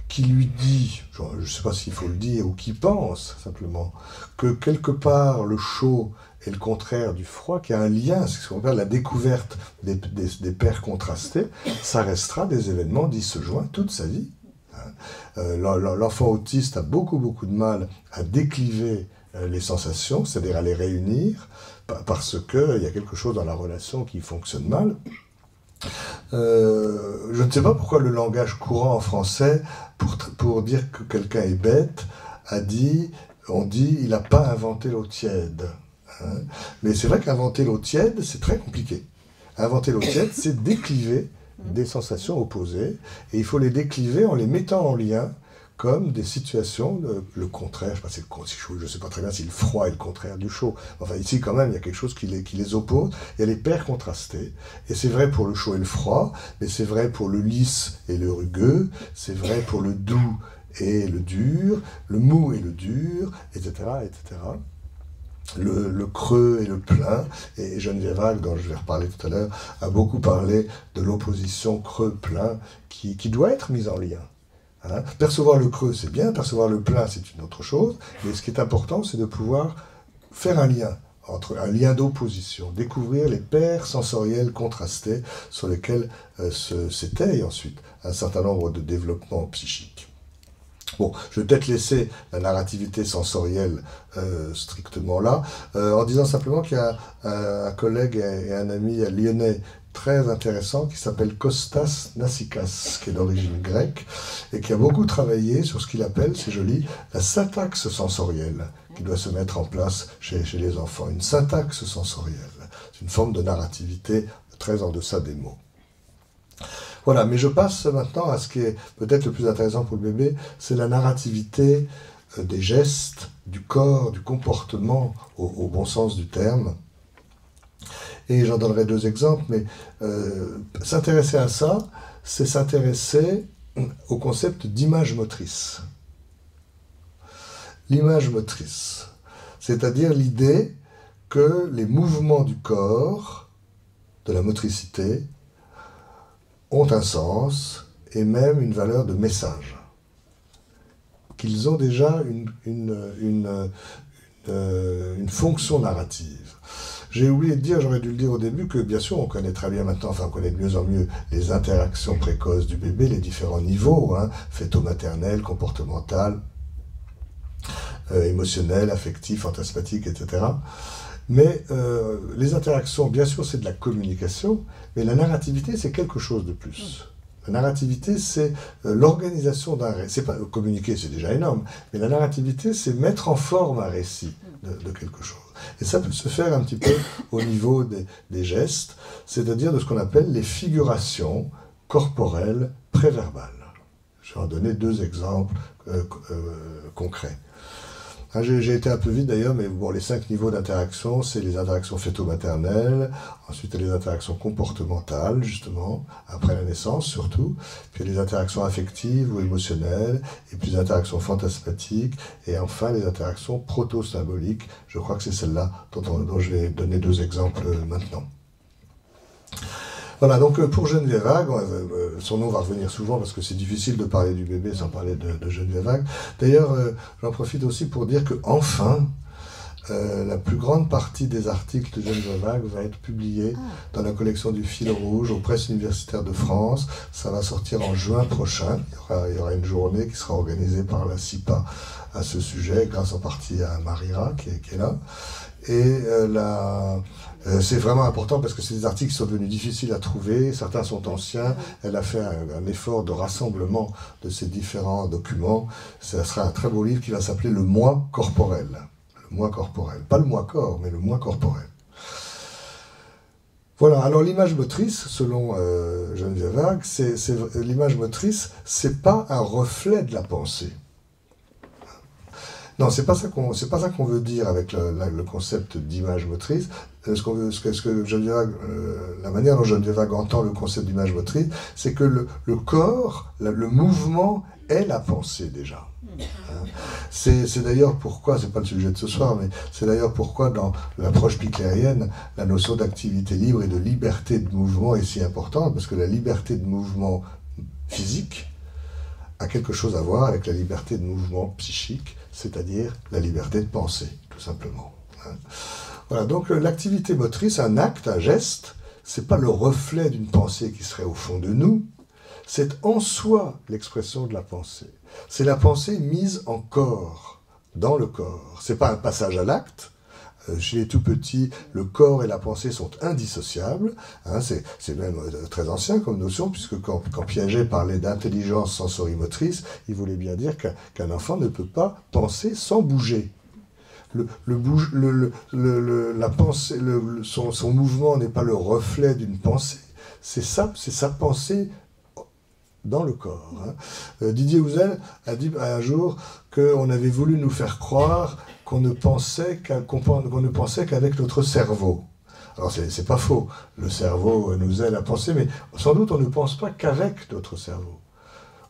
qui lui dit, je ne sais pas s'il faut le dire, ou qui pense simplement, que quelque part le chaud est le contraire du froid, qu'il y a un lien, c'est ce qu'on appelle la découverte des paires contrastées, ça restera des événements disjoints toute sa vie. L'enfant autiste a beaucoup de mal à décliver les sensations, c'est-à-dire à les réunir, parce qu'il y a quelque chose dans la relation qui fonctionne mal. Je ne sais pas pourquoi le langage courant en français, pour dire que quelqu'un est bête, on dit il n'a pas inventé l'eau tiède. Mais c'est vrai qu'inventer l'eau tiède, c'est très compliqué. Inventer l'eau tiède, c'est décliver des sensations opposées, et il faut les décliver en les mettant en lien comme des situations, le contraire, je ne sais pas très bien si le froid est le contraire du chaud. Enfin, ici, quand même, il y a quelque chose qui les oppose. Il y a les paires contrastées. Et c'est vrai pour le chaud et le froid, mais c'est vrai pour le lisse et le rugueux, c'est vrai pour le doux et le dur, le mou et le dur, etc., etc. Le creux et le plein, et Geneviève Hack, dont je vais reparler tout à l'heure, a beaucoup parlé de l'opposition creux-plein qui doit être mise en lien. Percevoir le creux, c'est bien, percevoir le plein, c'est une autre chose, mais ce qui est important, c'est de pouvoir faire un lien d'opposition, découvrir les paires sensorielles contrastées sur lesquelles s'étaye ensuite un certain nombre de développements psychiques. Bon, je vais peut-être laisser la narrativité sensorielle strictement là, en disant simplement qu'il y a un collègue et un ami lyonnais très intéressant qui s'appelle Kostas Nassikas, qui est d'origine grecque, et qui a beaucoup travaillé sur ce qu'il appelle, c'est joli, la syntaxe sensorielle, qui doit se mettre en place chez les enfants. Une syntaxe sensorielle, c'est une forme de narrativité très en deçà des mots. Voilà, mais je passe maintenant à ce qui est peut-être le plus intéressant pour le bébé, c'est la narrativité des gestes, du corps, du comportement, au bon sens du terme. Et j'en donnerai 2 exemples, mais s'intéresser à ça, c'est s'intéresser au concept d'image motrice. L'image motrice, c'est-à-dire l'idée que les mouvements du corps, de la motricité, ont un sens et même une valeur de message. Qu'ils ont déjà une fonction narrative. J'ai oublié de dire, j'aurais dû le dire au début, que bien sûr on connaît très bien maintenant, enfin on connaît de mieux en mieux les interactions précoces du bébé, les différents niveaux, fœto-maternel, comportemental, émotionnel, affectif, fantasmatique, etc. Mais les interactions, bien sûr, c'est de la communication, mais la narrativité, c'est quelque chose de plus. La narrativité, c'est l'organisation d'un récit. C'est pas communiquer, c'est déjà énorme, mais la narrativité, c'est mettre en forme un récit de quelque chose. Et ça peut se faire un petit peu au niveau des gestes, c'est-à-dire de ce qu'on appelle les figurations corporelles préverbales. Je vais en donner 2 exemples concrets. Hein, j'ai été un peu vite d'ailleurs, mais bon, les 5 niveaux d'interaction, c'est les interactions fœto-maternelles, ensuite les interactions comportementales, justement, après la naissance surtout, puis les interactions affectives ou émotionnelles, et puis les interactions fantasmatiques, et enfin les interactions proto-symboliques. Je crois que c'est celle-là dont je vais donner 2 exemples maintenant. Voilà, donc pour Geneviève Hague, son nom va revenir souvent parce que c'est difficile de parler du bébé sans parler de Geneviève Hague. D'ailleurs, j'en profite aussi pour dire que enfin, la plus grande partie des articles de Geneviève Hague va être publiée dans la collection du Fil Rouge aux Presses universitaires de France. Ça va sortir en juin prochain. Il y aura une journée qui sera organisée par la CIPA à ce sujet, grâce en partie à Marira qui est là. Et c'est vraiment important parce que c'est des articles qui sont devenus difficiles à trouver, certains sont anciens, elle a fait un effort de rassemblement de ces différents documents. Ça sera un très beau livre qui va s'appeler Le Moi corporel. Le Moi corporel. Pas le Moi corps, mais le Moi corporel. Voilà, alors l'image motrice, selon Geneviève Hague, l'image motrice, c'est pas un reflet de la pensée. Non, c'est pas ça qu'on veut dire avec le concept d'image motrice. La manière dont Geneviève Hague entend le concept d'image motrice, c'est que le corps, le mouvement est la pensée déjà. C'est d'ailleurs pourquoi, c'est pas le sujet de ce soir, mais c'est d'ailleurs pourquoi dans l'approche piclérienne, la notion d'activité libre et de liberté de mouvement est si importante, parce que la liberté de mouvement physique a quelque chose à voir avec la liberté de mouvement psychique, c'est-à-dire la liberté de penser, tout simplement. Voilà, donc l'activité motrice, un acte, un geste, c'est pas le reflet d'une pensée qui serait au fond de nous, c'est en soi l'expression de la pensée. C'est la pensée mise en corps, dans le corps. C'est pas un passage à l'acte. Chez les tout petits, le corps et la pensée sont indissociables. Hein, c'est même très ancien comme notion, puisque quand Piaget parlait d'intelligence sensorimotrice, il voulait bien dire qu'un enfant ne peut pas penser sans bouger. Son mouvement n'est pas le reflet d'une pensée, c'est sa pensée dans le corps. Hein. Didier Houzel a dit un jour qu'on avait voulu nous faire croire qu'on ne pensait qu'avec notre cerveau. Alors c'est pas faux, le cerveau nous aide à penser, mais sans doute on ne pense pas qu'avec notre cerveau.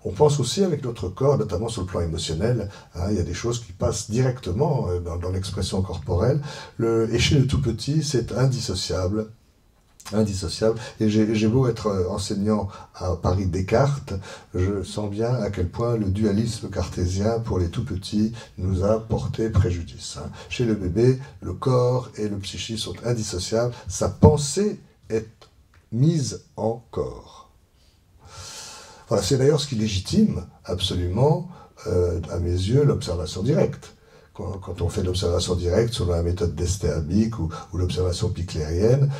On pense aussi avec notre corps, notamment sur le plan émotionnel. Hein, il y a des choses qui passent directement dans l'expression corporelle. Et chez le tout petit, c'est indissociable. Et j'ai beau être enseignant à Paris Descartes, je sens bien à quel point le dualisme cartésien pour les tout-petits nous a porté préjudice. Hein. Chez le bébé, le corps et le psychisme sont indissociables. Sa pensée est mise en corps. Voilà, c'est d'ailleurs ce qui légitime absolument, à mes yeux, l'observation directe. Quand on fait l'observation directe selon la méthode d'Estéabic ou l'observation piclérienne,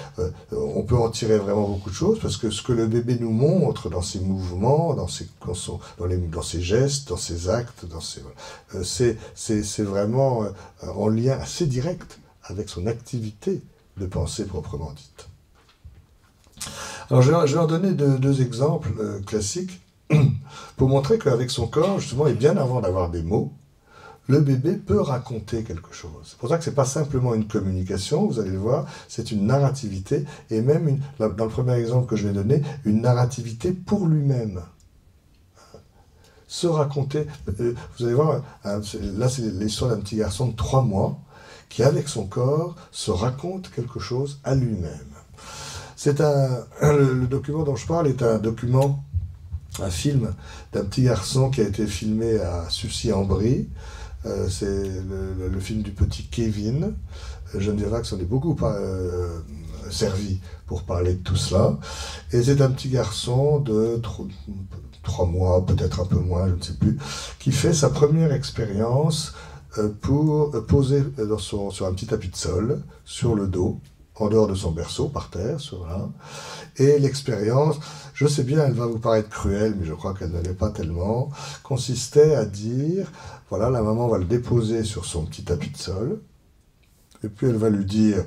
on peut en tirer vraiment beaucoup de choses, parce que ce que le bébé nous montre dans ses mouvements, dans ses gestes, dans ses actes, c'est vraiment en lien assez direct avec son activité de pensée proprement dite. Alors je vais en donner deux exemples classiques pour montrer qu'avec son corps, justement, et bien avant d'avoir des mots, le bébé peut raconter quelque chose. C'est pour ça que ce n'est pas simplement une communication, vous allez le voir, c'est une narrativité, et même, dans le premier exemple que je vais donner, une narrativité pour lui-même. Se raconter, vous allez voir, là c'est l'histoire d'un petit garçon de 3 mois, qui avec son corps se raconte quelque chose à lui-même. Le document dont je parle est un film d'un petit garçon qui a été filmé à Sucy-en-Brie. C'est le film du petit Kevin. Geneviève Hague s'en est beaucoup servi pour parler de tout cela. Et c'est un petit garçon de 3 mois, peut-être un peu moins, je ne sais plus, qui fait sa première expérience pour poser sur un petit tapis de sol, sur le dos, en dehors de son berceau, par terre, là. Et l'expérience, je sais bien, elle va vous paraître cruelle, mais je crois qu'elle ne l'est pas tellement, consistait à dire, voilà, la maman va le déposer sur son petit tapis de sol, et puis elle va lui dire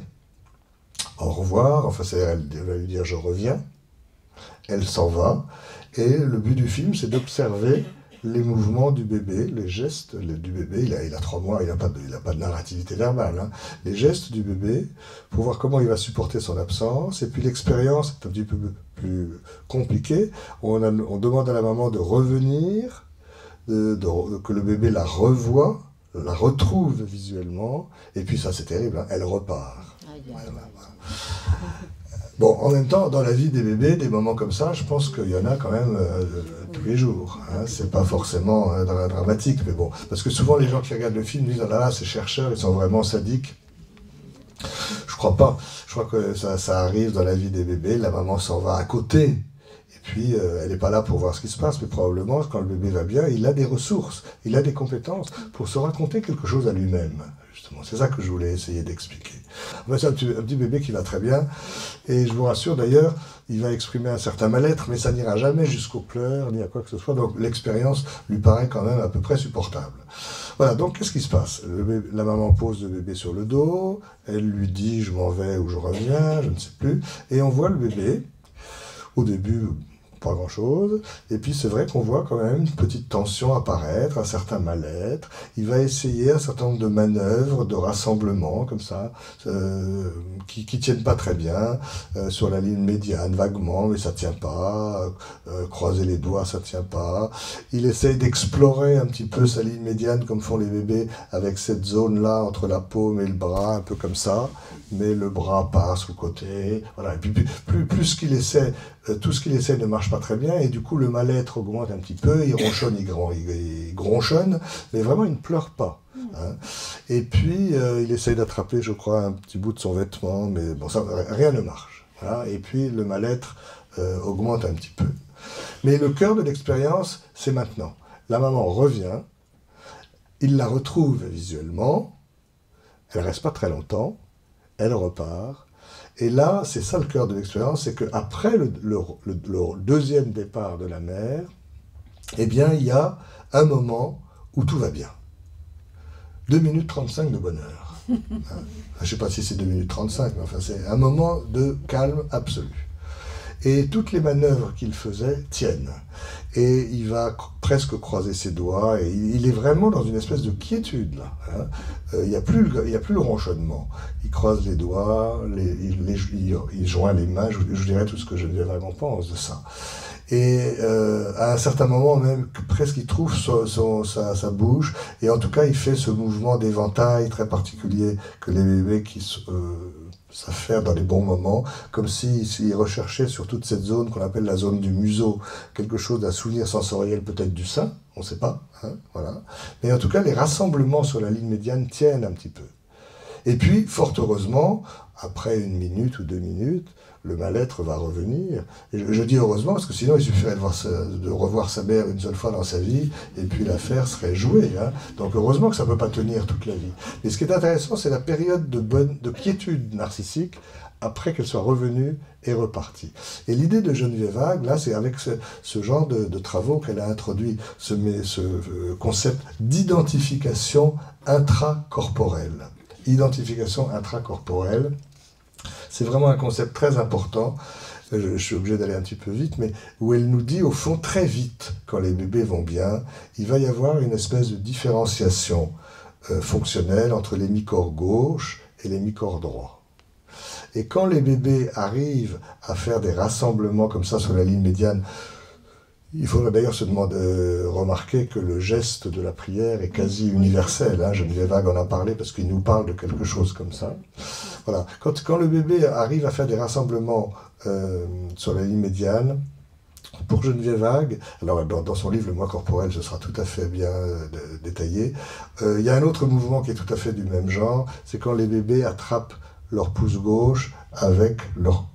au revoir, enfin, elle va lui dire je reviens, elle s'en va, et le but du film, c'est d'observer les mouvements du bébé, les gestes du bébé. Il a 3 mois, il n'a pas de narrativité verbale. Hein. Les gestes du bébé, pour voir comment il va supporter son absence. Et puis l'expérience est un petit peu plus compliquée. On demande à la maman de revenir, que le bébé la revoie, la retrouve visuellement. Et puis ça, c'est terrible, hein, elle repart. Voilà. Bon, en même temps, dans la vie des bébés, des moments comme ça, je pense qu'il y en a quand même tous les jours. Hein. C'est pas forcément dramatique, mais bon. Parce que souvent, les gens qui regardent le film disent « Ah là là, ces chercheurs, ils sont vraiment sadiques ». Je crois pas. Je crois que ça arrive dans la vie des bébés, la maman s'en va à côté. Et puis, elle n'est pas là pour voir ce qui se passe, mais probablement, quand le bébé va bien, il a des ressources, il a des compétences pour se raconter quelque chose à lui-même. Justement, c'est ça que je voulais essayer d'expliquer. C'est un petit bébé qui va très bien, et je vous rassure d'ailleurs, il va exprimer un certain mal-être, mais ça n'ira jamais jusqu'aux pleurs, ni à quoi que ce soit, donc l'expérience lui paraît quand même à peu près supportable. Voilà, donc qu'est-ce qui se passe? La maman pose le bébé sur le dos, elle lui dit « je m'en vais » ou « je reviens », je ne sais plus, et on voit le bébé, au début, pas grand-chose, et puis c'est vrai qu'on voit quand même une petite tension apparaître, un certain mal-être. Il va essayer un certain nombre de manœuvres, de rassemblements, comme ça, qui tiennent pas très bien, sur la ligne médiane, vaguement, mais ça tient pas, croiser les doigts, ça tient pas. Il essaye d'explorer un petit peu sa ligne médiane, comme font les bébés, avec cette zone-là, entre la paume et le bras, un peu comme ça, mais le bras passe sur le côté, voilà. Et puis plus qu'il essaie, tout ce qu'il essaie ne marche pas très bien, et du coup le mal-être augmente un petit peu, il ronchonne, il gronchonne, mais vraiment il ne pleure pas. Hein. Et puis il essaye d'attraper, je crois, un petit bout de son vêtement, mais bon, ça, rien ne marche. Voilà. Et puis le mal-être augmente un petit peu. Mais le cœur de l'expérience, c'est maintenant. La maman revient, il la retrouve visuellement, elle ne reste pas très longtemps, elle repart. Et là, c'est ça le cœur de l'expérience, c'est qu'après le deuxième départ de la mère, eh bien, il y a un moment où tout va bien. 2 minutes 35 de bonheur. Hein. Je ne sais pas si c'est 2 minutes 35, mais enfin, c'est un moment de calme absolu. Et toutes les manœuvres qu'il faisait tiennent. Et il va presque croiser ses doigts, et il est vraiment dans une espèce de quiétude, là. Hein. Il n'y a plus le ronchonnement. Il croise les doigts, il joint les mains, je dirais tout ce que Geneviève vraiment pense de ça. Et à un certain moment, même, presque il trouve sa bouche, et en tout cas, il fait ce mouvement d'éventail très particulier que les bébés qui savent faire dans les bons moments, comme s'il recherchait sur toute cette zone qu'on appelle la zone du museau, quelque chose d'un souvenir sensoriel peut-être du sein, on ne sait pas, hein, voilà. Mais en tout cas, les rassemblements sur la ligne médiane tiennent un petit peu. Et puis, fort heureusement, après 1 minute ou 2 minutes, le mal-être va revenir. Et je dis heureusement, parce que sinon il suffirait de revoir sa mère une seule fois dans sa vie, et puis l'affaire serait jouée. Hein. Donc heureusement que ça ne peut pas tenir toute la vie. Mais ce qui est intéressant, c'est la période de quiétude narcissique, après qu'elle soit revenue et repartie. Et l'idée de Geneviève Hague, là, c'est avec ce genre de travaux qu'elle a introduit, ce concept d'identification intracorporelle. Identification intracorporelle. C'est vraiment un concept très important, je suis obligé d'aller un petit peu vite, mais où elle nous dit au fond très vite, quand les bébés vont bien, il va y avoir une espèce de différenciation fonctionnelle entre l'hémicorps gauche et l'hémicorps droit. Et quand les bébés arrivent à faire des rassemblements comme ça sur la ligne médiane, il faudrait d'ailleurs remarquer que le geste de la prière est quasi universel. Hein. Geneviève Hague en a parlé parce qu'il nous parle de quelque chose comme ça. Voilà. Quand le bébé arrive à faire des rassemblements sur la ligne médiane, pour Geneviève Hague, alors dans son livre Le moi corporel, ce sera tout à fait bien détaillé, il y a un autre mouvement qui est tout à fait du même genre, c'est quand les bébés attrapent leur pouce gauche avec leur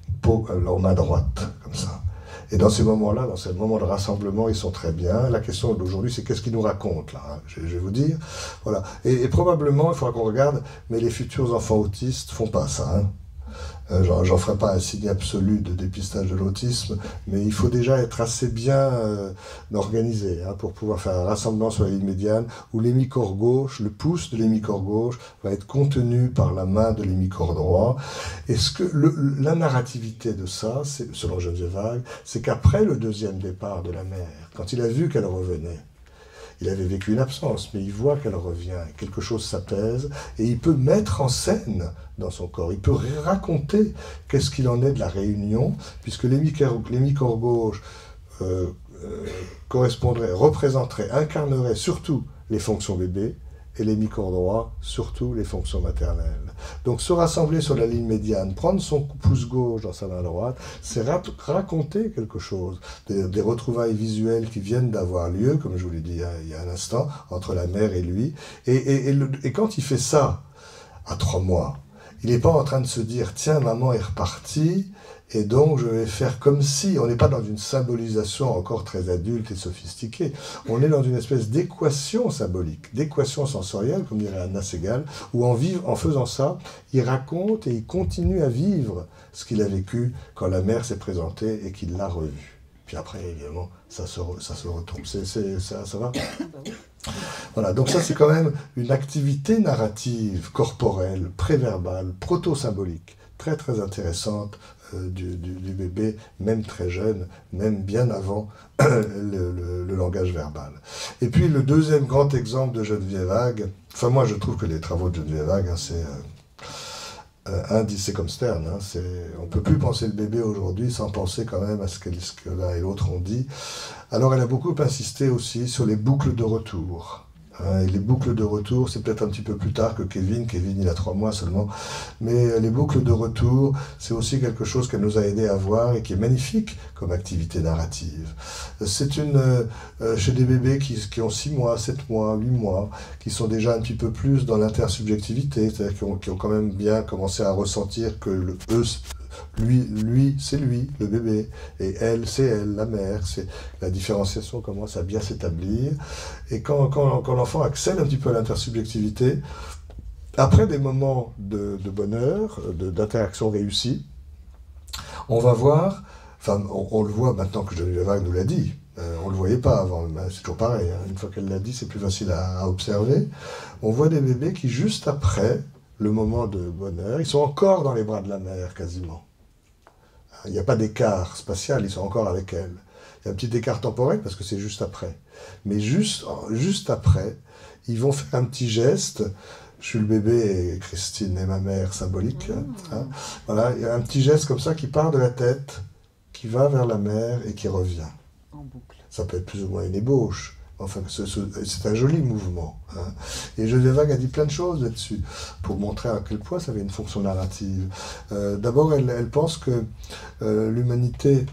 main droite, comme ça. Et dans ces moments-là, dans ces moments de rassemblement, ils sont très bien. La question d'aujourd'hui, c'est qu'est-ce qu'ils nous racontent, là, hein, je vais vous dire. Voilà. Et probablement, il faudra qu'on regarde, mais les futurs enfants autistes font pas ça. Hein. J'en ferai pas un signe absolu de dépistage de l'autisme, mais il faut déjà être assez bien organisé hein, pour pouvoir faire un rassemblement sur la ligne médiane où l'hémicorps gauche, le pouce de l'hémicorps gauche, va être contenu par la main de l'hémicorps droit. Et la narrativité de ça, selon Geneviève Hague, c'est qu'après le deuxième départ de la mère, quand il a vu qu'elle revenait, il avait vécu une absence, mais il voit qu'elle revient, quelque chose s'apaise, et il peut mettre en scène dans son corps, il peut raconter qu'est-ce qu'il en est de la réunion, puisque l'hémicorps gauche représenterait, incarnerait surtout les fonctions bébé, et l'hémicorps droit, surtout les fonctions maternelles. Donc se rassembler sur la ligne médiane, prendre son pouce gauche dans sa main droite, c'est raconter quelque chose, des retrouvailles visuelles qui viennent d'avoir lieu, comme je vous l'ai dit il y a un instant, entre la mère et lui. Et quand il fait ça, à 3 mois, il n'est pas en train de se dire « Tiens, maman est repartie », et donc, je vais faire comme si, on n'est pas dans une symbolisation encore très adulte et sophistiquée, on est dans une espèce d'équation symbolique, d'équation sensorielle, comme dirait Anna Segal, où en faisant ça, il raconte et il continue à vivre ce qu'il a vécu quand la mère s'est présentée et qu'il l'a revu. Puis après, évidemment, ça se retombe. Ça va ? Voilà, donc ça c'est quand même une activité narrative, corporelle, préverbale, proto-symbolique, très très intéressante, du bébé, même très jeune, même bien avant le langage verbal. Et puis le deuxième grand exemple de Geneviève Hague, enfin moi je trouve que les travaux de Geneviève Hague, c'est comme Stern, on ne peut plus penser le bébé aujourd'hui sans penser quand même à ce que l'un et l'autre ont dit. Alors elle a beaucoup insisté aussi sur les boucles de retour. Et les boucles de retour, c'est peut-être un petit peu plus tard que Kevin. Kevin, il a 3 mois seulement. Mais les boucles de retour, c'est aussi quelque chose qu'elle nous a aidé à voir et qui est magnifique comme activité narrative. C'est chez des bébés qui ont 6 mois, 7 mois, 8 mois, qui sont déjà un petit peu plus dans l'intersubjectivité, c'est-à-dire qui ont quand même bien commencé à ressentir que le eux, lui, c'est lui, le bébé, et elle, c'est elle, la mère. La différenciation commence à bien s'établir. Et quand l'enfant accède un petit peu à l'intersubjectivité, après des moments de bonheur, d'interaction réussie, on va voir, enfin, on le voit maintenant que Geneviève Hague nous l'a dit, on ne le voyait pas avant, c'est toujours pareil, une fois qu'elle l'a dit, c'est plus facile à observer. On voit des bébés qui, juste après le moment de bonheur, ils sont encore dans les bras de la mère, quasiment. Il n'y a pas d'écart spatial, ils sont encore avec elle. Il y a un petit écart temporel parce que c'est juste après. Mais juste après, ils vont faire un petit geste. Je suis le bébé et Christine est ma mère, symbolique. Voilà, il y a un petit geste comme ça qui part de la tête, qui va vers la mère et qui revient. En boucle. Ça peut être plus ou moins une ébauche. Enfin, c'est un joli mouvement. Et Geneviève Hague a dit plein de choses là-dessus, pour montrer à quel point ça avait une fonction narrative. D'abord, elle pense que l'humanité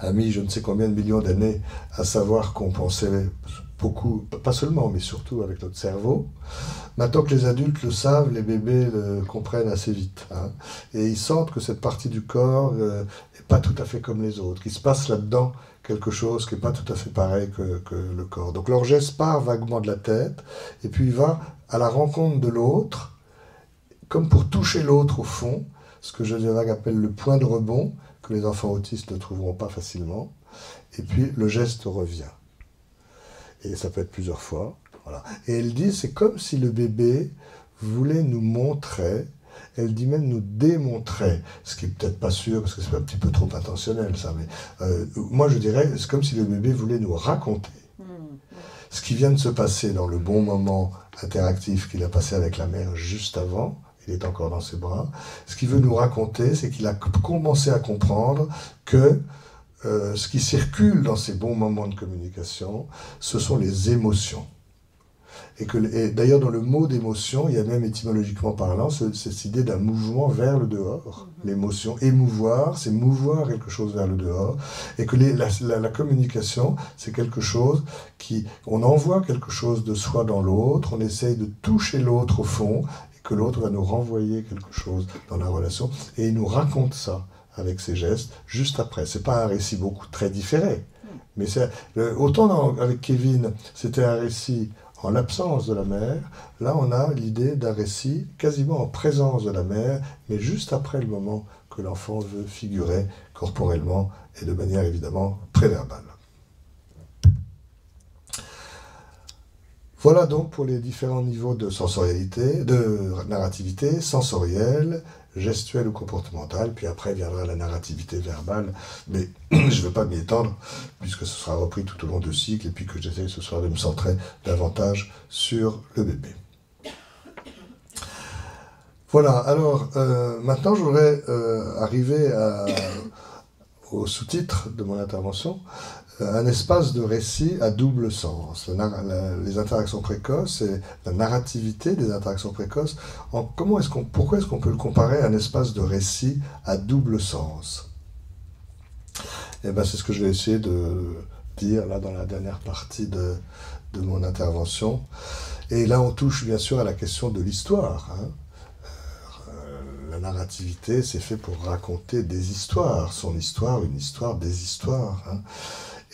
a mis je ne sais combien de millions d'années à savoir qu'on pensait beaucoup, pas seulement, mais surtout avec notre cerveau. Maintenant que les adultes le savent, les bébés le comprennent assez vite. Et ils sentent que cette partie du corps n'est pas tout à fait comme les autres, qu'il se passe là-dedans quelque chose qui n'est pas tout à fait pareil que le corps. Donc leur geste part vaguement de la tête, et puis il va à la rencontre de l'autre, comme pour toucher l'autre au fond, ce que Geneviève Hague appelle le point de rebond, que les enfants autistes ne trouveront pas facilement, et puis le geste revient. Et ça peut être plusieurs fois. Voilà. Et elle dit, c'est comme si le bébé voulait nous montrer, elle dit même nous démontrer, ce qui est peut-être pas sûr, parce que c'est un petit peu trop intentionnel ça, mais moi je dirais, c'est comme si le bébé voulait nous raconter ce qui vient de se passer dans le bon moment interactif qu'il a passé avec la mère juste avant, il est encore dans ses bras, ce qu'il veut nous raconter, c'est qu'il a commencé à comprendre que ce qui circule dans ces bons moments de communication, ce sont les émotions. Et d'ailleurs, dans le mot d'émotion, il y a même étymologiquement parlant cette idée d'un mouvement vers le dehors. L'émotion, émouvoir, c'est mouvoir quelque chose vers le dehors. Et que la communication, c'est quelque chose on envoie quelque chose de soi dans l'autre, on essaye de toucher l'autre au fond, et que l'autre va nous renvoyer quelque chose dans la relation. Et il nous raconte ça avec ses gestes, juste après. C'est pas un récit très différé. Mais autant avec Kevin, c'était un récit en l'absence de la mère, là on a l'idée d'un récit quasiment en présence de la mère, mais juste après le moment que l'enfant veut figurer corporellement et de manière évidemment préverbale. Voilà donc pour les différents niveaux de sensorialité, de narrativité, sensorielle, gestuelle ou comportementale, puis après viendra la narrativité verbale, mais je ne veux pas m'y étendre, puisque ce sera repris tout au long du cycle, et puis que j'essaie ce soir de me centrer davantage sur le bébé. Voilà, alors maintenant je voudrais arriver au sous-titre de mon intervention, un espace de récit à double sens. Les interactions précoces et la narrativité des interactions précoces, pourquoi est-ce qu'on peut le comparer à un espace de récit à double sens? Et bien c'est ce que je vais essayer de dire là dans la dernière partie de mon intervention. Et là on touche bien sûr à la question de l'histoire, hein. La narrativité, c'est fait pour raconter des histoires, son histoire, une histoire, des histoires, hein.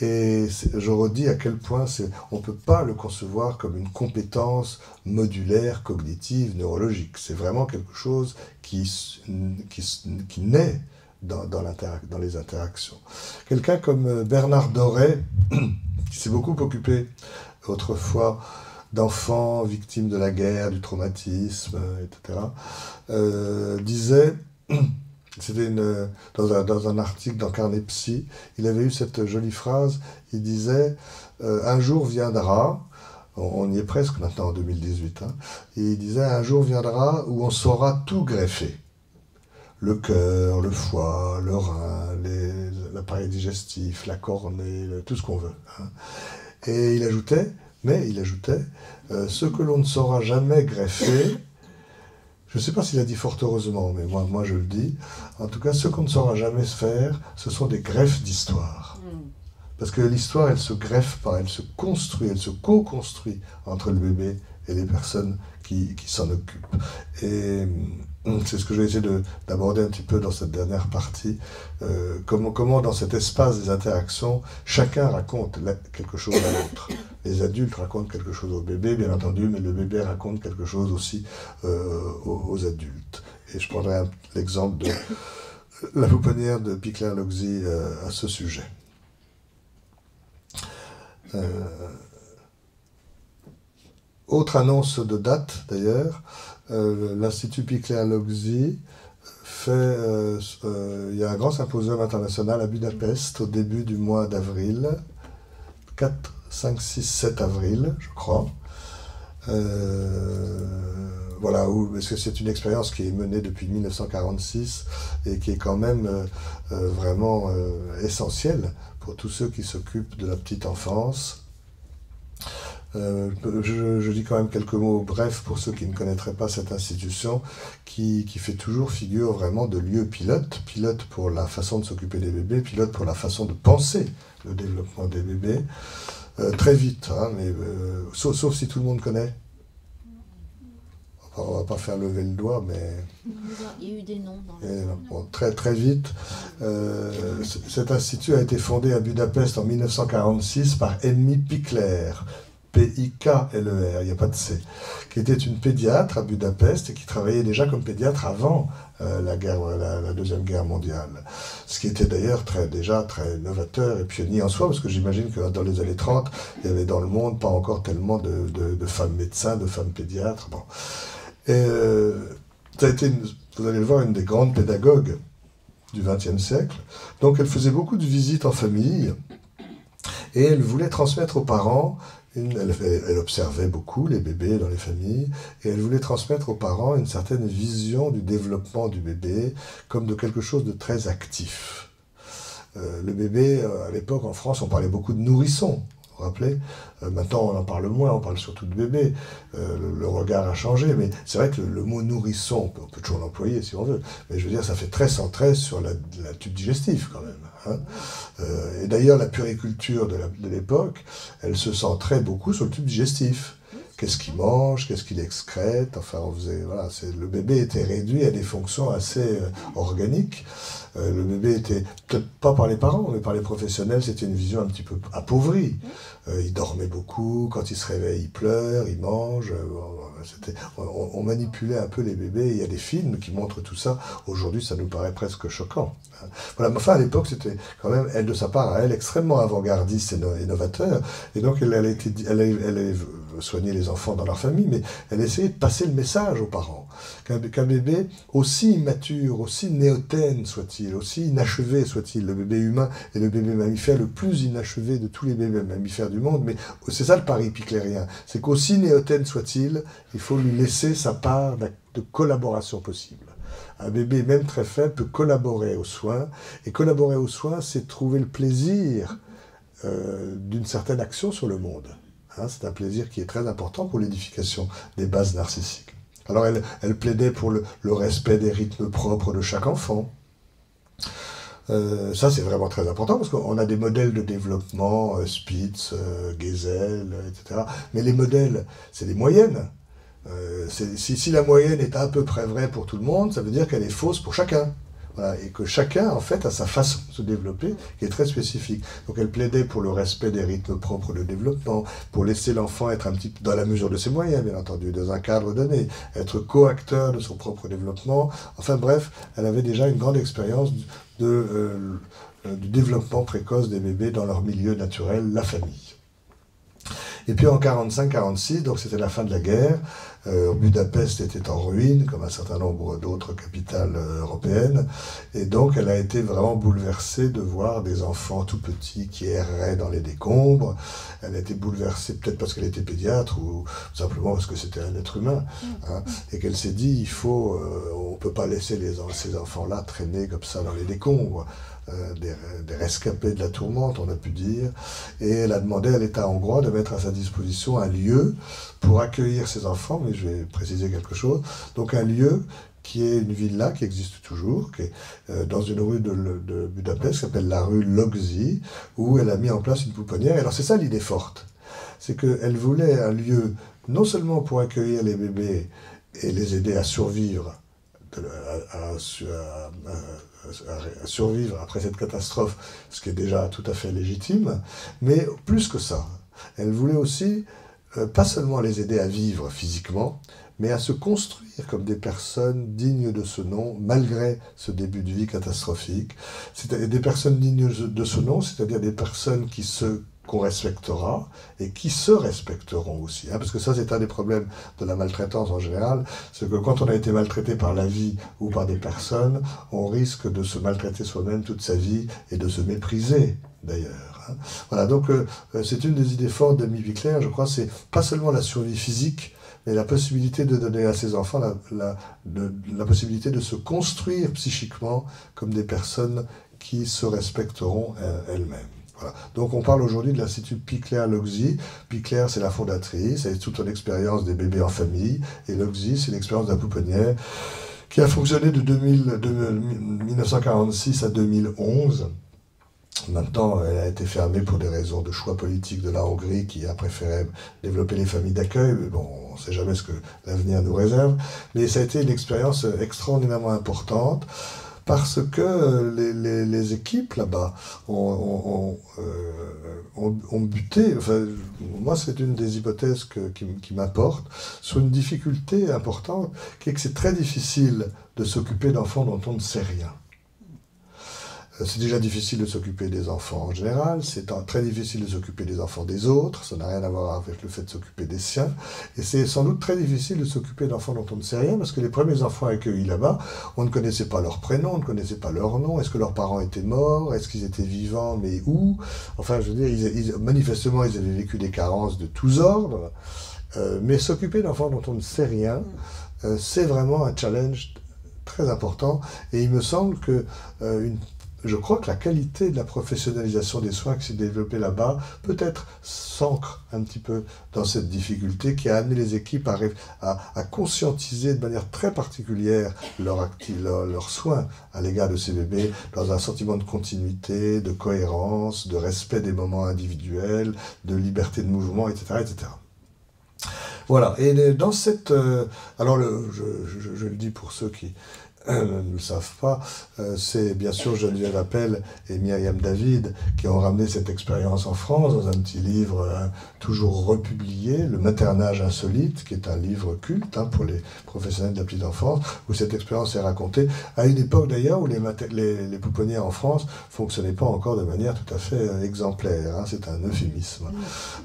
Et je redis à quel point on ne peut pas le concevoir comme une compétence modulaire, cognitive, neurologique. C'est vraiment quelque chose qui naît dans les interactions. Quelqu'un comme Bernard Doré, qui s'est beaucoup occupé autrefois d'enfants victimes de la guerre, du traumatisme, etc., disait, c'était dans un article dans Carnet Psy, il avait eu cette jolie phrase, il disait « Un jour viendra », on y est presque maintenant en 2018, hein, et il disait « Un jour viendra où on saura tout greffer. Le cœur, le foie, le rein, l'appareil digestif, la cornée, tout ce qu'on veut. Hein. » Et il ajoutait, ce que l'on ne saura jamais greffer, je ne sais pas s'il a dit fort heureusement, mais moi je le dis, en tout cas, ce qu'on ne saura jamais faire, ce sont des greffes d'histoire. Parce que l'histoire, elle se greffe pas, elle se construit, elle se co-construit entre le bébé et les personnes qui s'en occupent. Et c'est ce que je vais essayer d'aborder un petit peu dans cette dernière partie. Comment dans cet espace des interactions, chacun raconte quelque chose à l'autre. Les adultes racontent quelque chose au bébé, bien entendu, mais le bébé raconte quelque chose aussi aux adultes. Et je prendrai l'exemple de la pouponnière de Picler-Loxi à ce sujet. Autre annonce de date, d'ailleurs, l'Institut Picler-Loxi fait, il y a un grand symposium international à Budapest au début du mois d'avril, 4, 5, 6, 7 avril, je crois. Voilà, parce que c'est une expérience qui est menée depuis 1946 et qui est quand même vraiment essentielle pour tous ceux qui s'occupent de la petite enfance. Je dis quand même quelques mots brefs pour ceux qui ne connaîtraient pas cette institution qui fait toujours figure vraiment de lieu pilote pour la façon de s'occuper des bébés, pilote pour la façon de penser le développement des bébés, très vite, hein, mais, sauf si tout le monde connaît. On ne va pas faire lever le doigt, mais... Il y a eu des noms dans bon, très vite. Cet institut a été fondé à Budapest en 1946 par Emmy Pikler, P-I-K-L-E-R, il n'y a pas de C, qui était une pédiatre à Budapest et qui travaillait déjà comme pédiatre avant la Deuxième Guerre mondiale. Ce qui était d'ailleurs déjà très novateur et pionnier en soi, parce que j'imagine que dans les années 30, il y avait dans le monde pas encore tellement de femmes médecins, de femmes pédiatres. Bon. Et ça a été, vous allez le voir, une des grandes pédagogues du XXe siècle. Donc elle faisait beaucoup de visites en famille et elle voulait transmettre aux parents, elle observait beaucoup les bébés dans les familles et elle voulait transmettre aux parents une certaine vision du développement du bébé comme de quelque chose de très actif. Le bébé, à l'époque en France, on parlait beaucoup de nourrisson. Vous vous rappelez, maintenant on en parle moins, on parle surtout de bébé, le regard a changé, mais c'est vrai que le mot nourrisson, on peut toujours l'employer si on veut, mais je veux dire, ça fait très centré sur la tube digestif quand même. Hein. Et d'ailleurs, la puériculture de l'époque, elle se centrait beaucoup sur le tube digestif. Qu'est-ce qu'il mange, qu'est-ce qu'il excrète, enfin on faisait, voilà, le bébé était réduit à des fonctions assez organiques. Le bébé était, peut-être pas par les parents, mais par les professionnels, c'était une vision un petit peu appauvrie. Il dormait beaucoup, quand il se réveille, il pleure, il mange. On manipulait un peu les bébés. Il y a des films qui montrent tout ça. Aujourd'hui, ça nous paraît presque choquant. Voilà, mais enfin, à l'époque, c'était quand même, elle, de sa part, à elle, extrêmement avant-gardiste et novateur. Et donc, elle allait soigner les enfants dans leur famille, mais elle essayait de passer le message aux parents. Qu'un bébé, aussi immature, aussi néotène soit-il, aussi inachevé soit-il, le bébé humain est le bébé mammifère le plus inachevé de tous les bébés mammifères du monde, mais c'est ça le pari piclérien, c'est qu'aussi néotène soit-il, il faut lui laisser sa part de collaboration possible. Un bébé, même très faible, peut collaborer aux soins, et collaborer aux soins, c'est trouver le plaisir d'une certaine action sur le monde. Hein, c'est un plaisir qui est très important pour l'édification des bases narcissiques. Alors elle plaidait pour le respect des rythmes propres de chaque enfant. Ça c'est vraiment très important parce qu'on a des modèles de développement, Spitz, Gesell, etc. Mais les modèles, c'est des moyennes. Si la moyenne est à peu près vraie pour tout le monde, ça veut dire qu'elle est fausse pour chacun. Voilà, et que chacun, en fait, a sa façon de se développer qui est très spécifique. Donc elle plaidait pour le respect des rythmes propres de développement, pour laisser l'enfant être un petit peu, dans la mesure de ses moyens, bien entendu, dans un cadre donné, être co-acteur de son propre développement. Enfin bref, elle avait déjà une grande expérience du développement précoce des bébés dans leur milieu naturel, la famille. Et puis en 45-46, donc c'était la fin de la guerre, Budapest était en ruine, comme un certain nombre d'autres capitales européennes, et donc elle a été vraiment bouleversée de voir des enfants tout petits qui erraient dans les décombres. Elle a été bouleversée peut-être parce qu'elle était pédiatre ou simplement parce que c'était un être humain, hein, et qu'elle s'est dit, on peut pas laisser ces enfants-là traîner comme ça dans les décombres. Des rescapés de la tourmente, on a pu dire, et elle a demandé à l'État hongrois de mettre à sa disposition un lieu pour accueillir ces enfants, mais je vais préciser quelque chose, donc un lieu qui est une villa qui existe toujours, qui est dans une rue de Budapest, qui s'appelle la rue Logzi, où elle a mis en place une pouponnière. Et alors c'est ça l'idée forte, c'est qu'elle voulait un lieu non seulement pour accueillir les bébés et les aider à survivre, à survivre après cette catastrophe, ce qui est déjà tout à fait légitime, mais plus que ça, elle voulait aussi pas seulement les aider à vivre physiquement, mais à se construire comme des personnes dignes de ce nom, malgré ce début de vie catastrophique. C'est-à-dire des personnes dignes de ce nom, c'est-à-dire des personnes qu'on respectera et qui se respecteront aussi. Hein, parce que ça, c'est un des problèmes de la maltraitance en général, c'est que quand on a été maltraité par la vie ou par des personnes, on risque de se maltraiter soi-même toute sa vie et de se mépriser, d'ailleurs. Hein. Voilà, donc c'est une des idées fortes d'Amy Pickler, je crois, c'est pas seulement la survie physique, mais la possibilité de donner à ces enfants la possibilité de se construire psychiquement comme des personnes qui se respecteront elles-mêmes. Voilà. Donc on parle aujourd'hui de l'Institut Pickler-Logzi. Pickler, c'est la fondatrice, elle est toute son expérience des bébés en famille, et Logzi, c'est l'expérience de la pouponnière, qui a fonctionné de 1946 à 2011. Maintenant, elle a été fermée pour des raisons de choix politiques de la Hongrie, qui a préféré développer les familles d'accueil. Mais bon, on ne sait jamais ce que l'avenir nous réserve. Mais ça a été une expérience extraordinairement importante, parce que les équipes là-bas ont buté, enfin, moi c'est une des hypothèses qui m'importe, sur une difficulté importante, qui est que c'est très difficile de s'occuper d'enfants dont on ne sait rien. C'est déjà difficile de s'occuper des enfants en général, c'est très difficile de s'occuper des enfants des autres, ça n'a rien à voir avec le fait de s'occuper des siens, et c'est sans doute très difficile de s'occuper d'enfants dont on ne sait rien, parce que les premiers enfants accueillis là-bas, on ne connaissait pas leur prénom, on ne connaissait pas leur nom, est-ce que leurs parents étaient morts, est-ce qu'ils étaient vivants, mais où? Enfin, je veux dire, manifestement, ils avaient vécu des carences de tous ordres, mais s'occuper d'enfants dont on ne sait rien, c'est vraiment un challenge très important, et il me semble que je crois que la qualité de la professionnalisation des soins qui s'est développée là-bas, peut-être s'ancre un petit peu dans cette difficulté qui a amené les équipes à conscientiser de manière très particulière leurs soins à l'égard de ces bébés, dans un sentiment de continuité, de cohérence, de respect des moments individuels, de liberté de mouvement, etc. etc. Voilà, et dans cette... alors, je le dis pour ceux qui ne le savent pas, c'est bien sûr Geneviève Appel et Myriam David qui ont ramené cette expérience en France dans un petit livre toujours republié, Le maternage insolite, qui est un livre culte pour les professionnels de la petite enfance, où cette expérience est racontée, à une époque d'ailleurs où les pouponnières en France fonctionnaient pas encore de manière tout à fait exemplaire, c'est un euphémisme.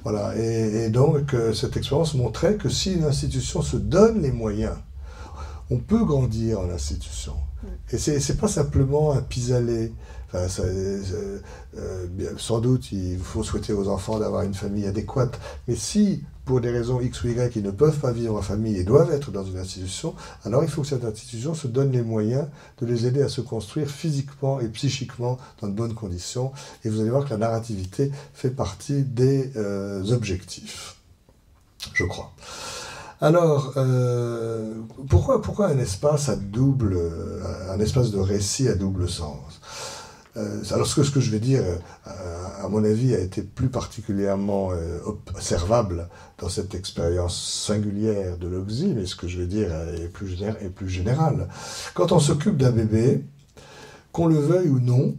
Voilà. Et donc cette expérience montrait que si une institution se donne les moyens, on peut grandir en institution. Et c'est pas simplement un pis-aller. Enfin, sans doute, il faut souhaiter aux enfants d'avoir une famille adéquate. Mais si, pour des raisons X ou Y, ils ne peuvent pas vivre en famille et doivent être dans une institution, alors il faut que cette institution se donne les moyens de les aider à se construire physiquement et psychiquement dans de bonnes conditions. Et vous allez voir que la narrativité fait partie des objectifs, je crois. Alors, pourquoi un espace un espace de récit à double sens? Alors, ce que je vais dire, à mon avis, a été plus particulièrement observable dans cette expérience singulière de l'Oxy, mais ce que je vais dire est plus général. Quand on s'occupe d'un bébé, qu'on le veuille ou non,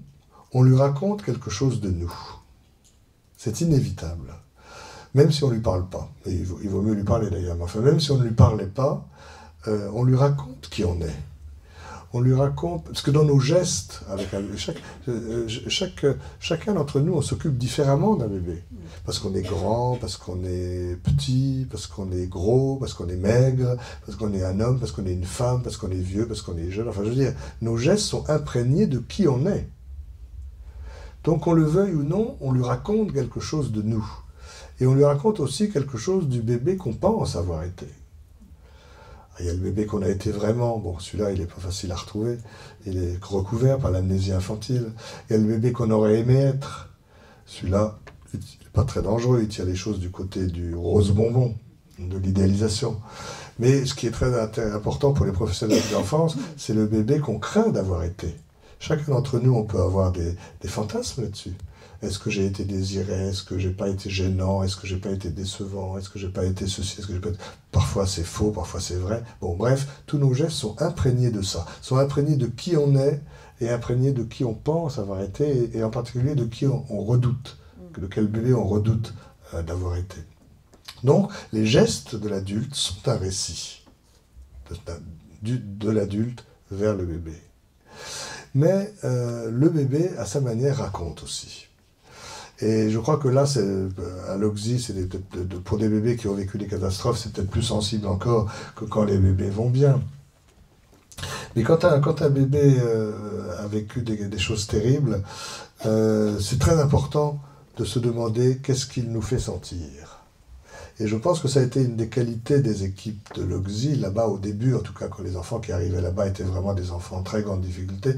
on lui raconte quelque chose de nous. C'est inévitable. Même si on ne lui parle pas, et il vaut mieux lui parler d'ailleurs, mais enfin, même si on ne lui parlait pas, on lui raconte qui on est. On lui raconte, parce que dans nos gestes, chacun d'entre nous, on s'occupe différemment d'un bébé. Parce qu'on est grand, parce qu'on est petit, parce qu'on est gros, parce qu'on est maigre, parce qu'on est un homme, parce qu'on est une femme, parce qu'on est vieux, parce qu'on est jeune. Enfin, je veux dire, nos gestes sont imprégnés de qui on est. Donc, qu'on le veuille ou non, on lui raconte quelque chose de nous. Et on lui raconte aussi quelque chose du bébé qu'on pense avoir été. Il y a le bébé qu'on a été vraiment. Bon, celui-là, il n'est pas facile à retrouver. Il est recouvert par l'amnésie infantile. Il y a le bébé qu'on aurait aimé être. Celui-là, il n'est pas très dangereux. Il tient les choses du côté du rose bonbon, de l'idéalisation. Mais ce qui est très important pour les professionnels de l'enfance, c'est le bébé qu'on craint d'avoir été. Chacun d'entre nous, on peut avoir des fantasmes là-dessus. Est-ce que j'ai été désiré? Est-ce que j'ai pas été gênant? Est-ce que j'ai pas été décevant? Est-ce que j'ai pas été ceci? Est-ce que j'ai pas été... Parfois c'est faux, parfois c'est vrai. Bon, bref, tous nos gestes sont imprégnés de ça, sont imprégnés de qui on est et imprégnés de qui on pense avoir été, et en particulier de qui on redoute, de quel bébé on redoute d'avoir été. Donc, les gestes de l'adulte sont un récit de l'adulte vers le bébé. Mais le bébé, à sa manière, raconte aussi. Et je crois que là, à l'Oxy, pour des bébés qui ont vécu des catastrophes, c'est peut-être plus sensible encore que quand les bébés vont bien. Mais quand un bébé a vécu des choses terribles, c'est très important de se demander qu'est-ce qu'il nous fait sentir. Et je pense que ça a été une des qualités des équipes de l'Oxy, là-bas au début, en tout cas quand les enfants qui arrivaient là-bas étaient vraiment des enfants en très grande difficulté.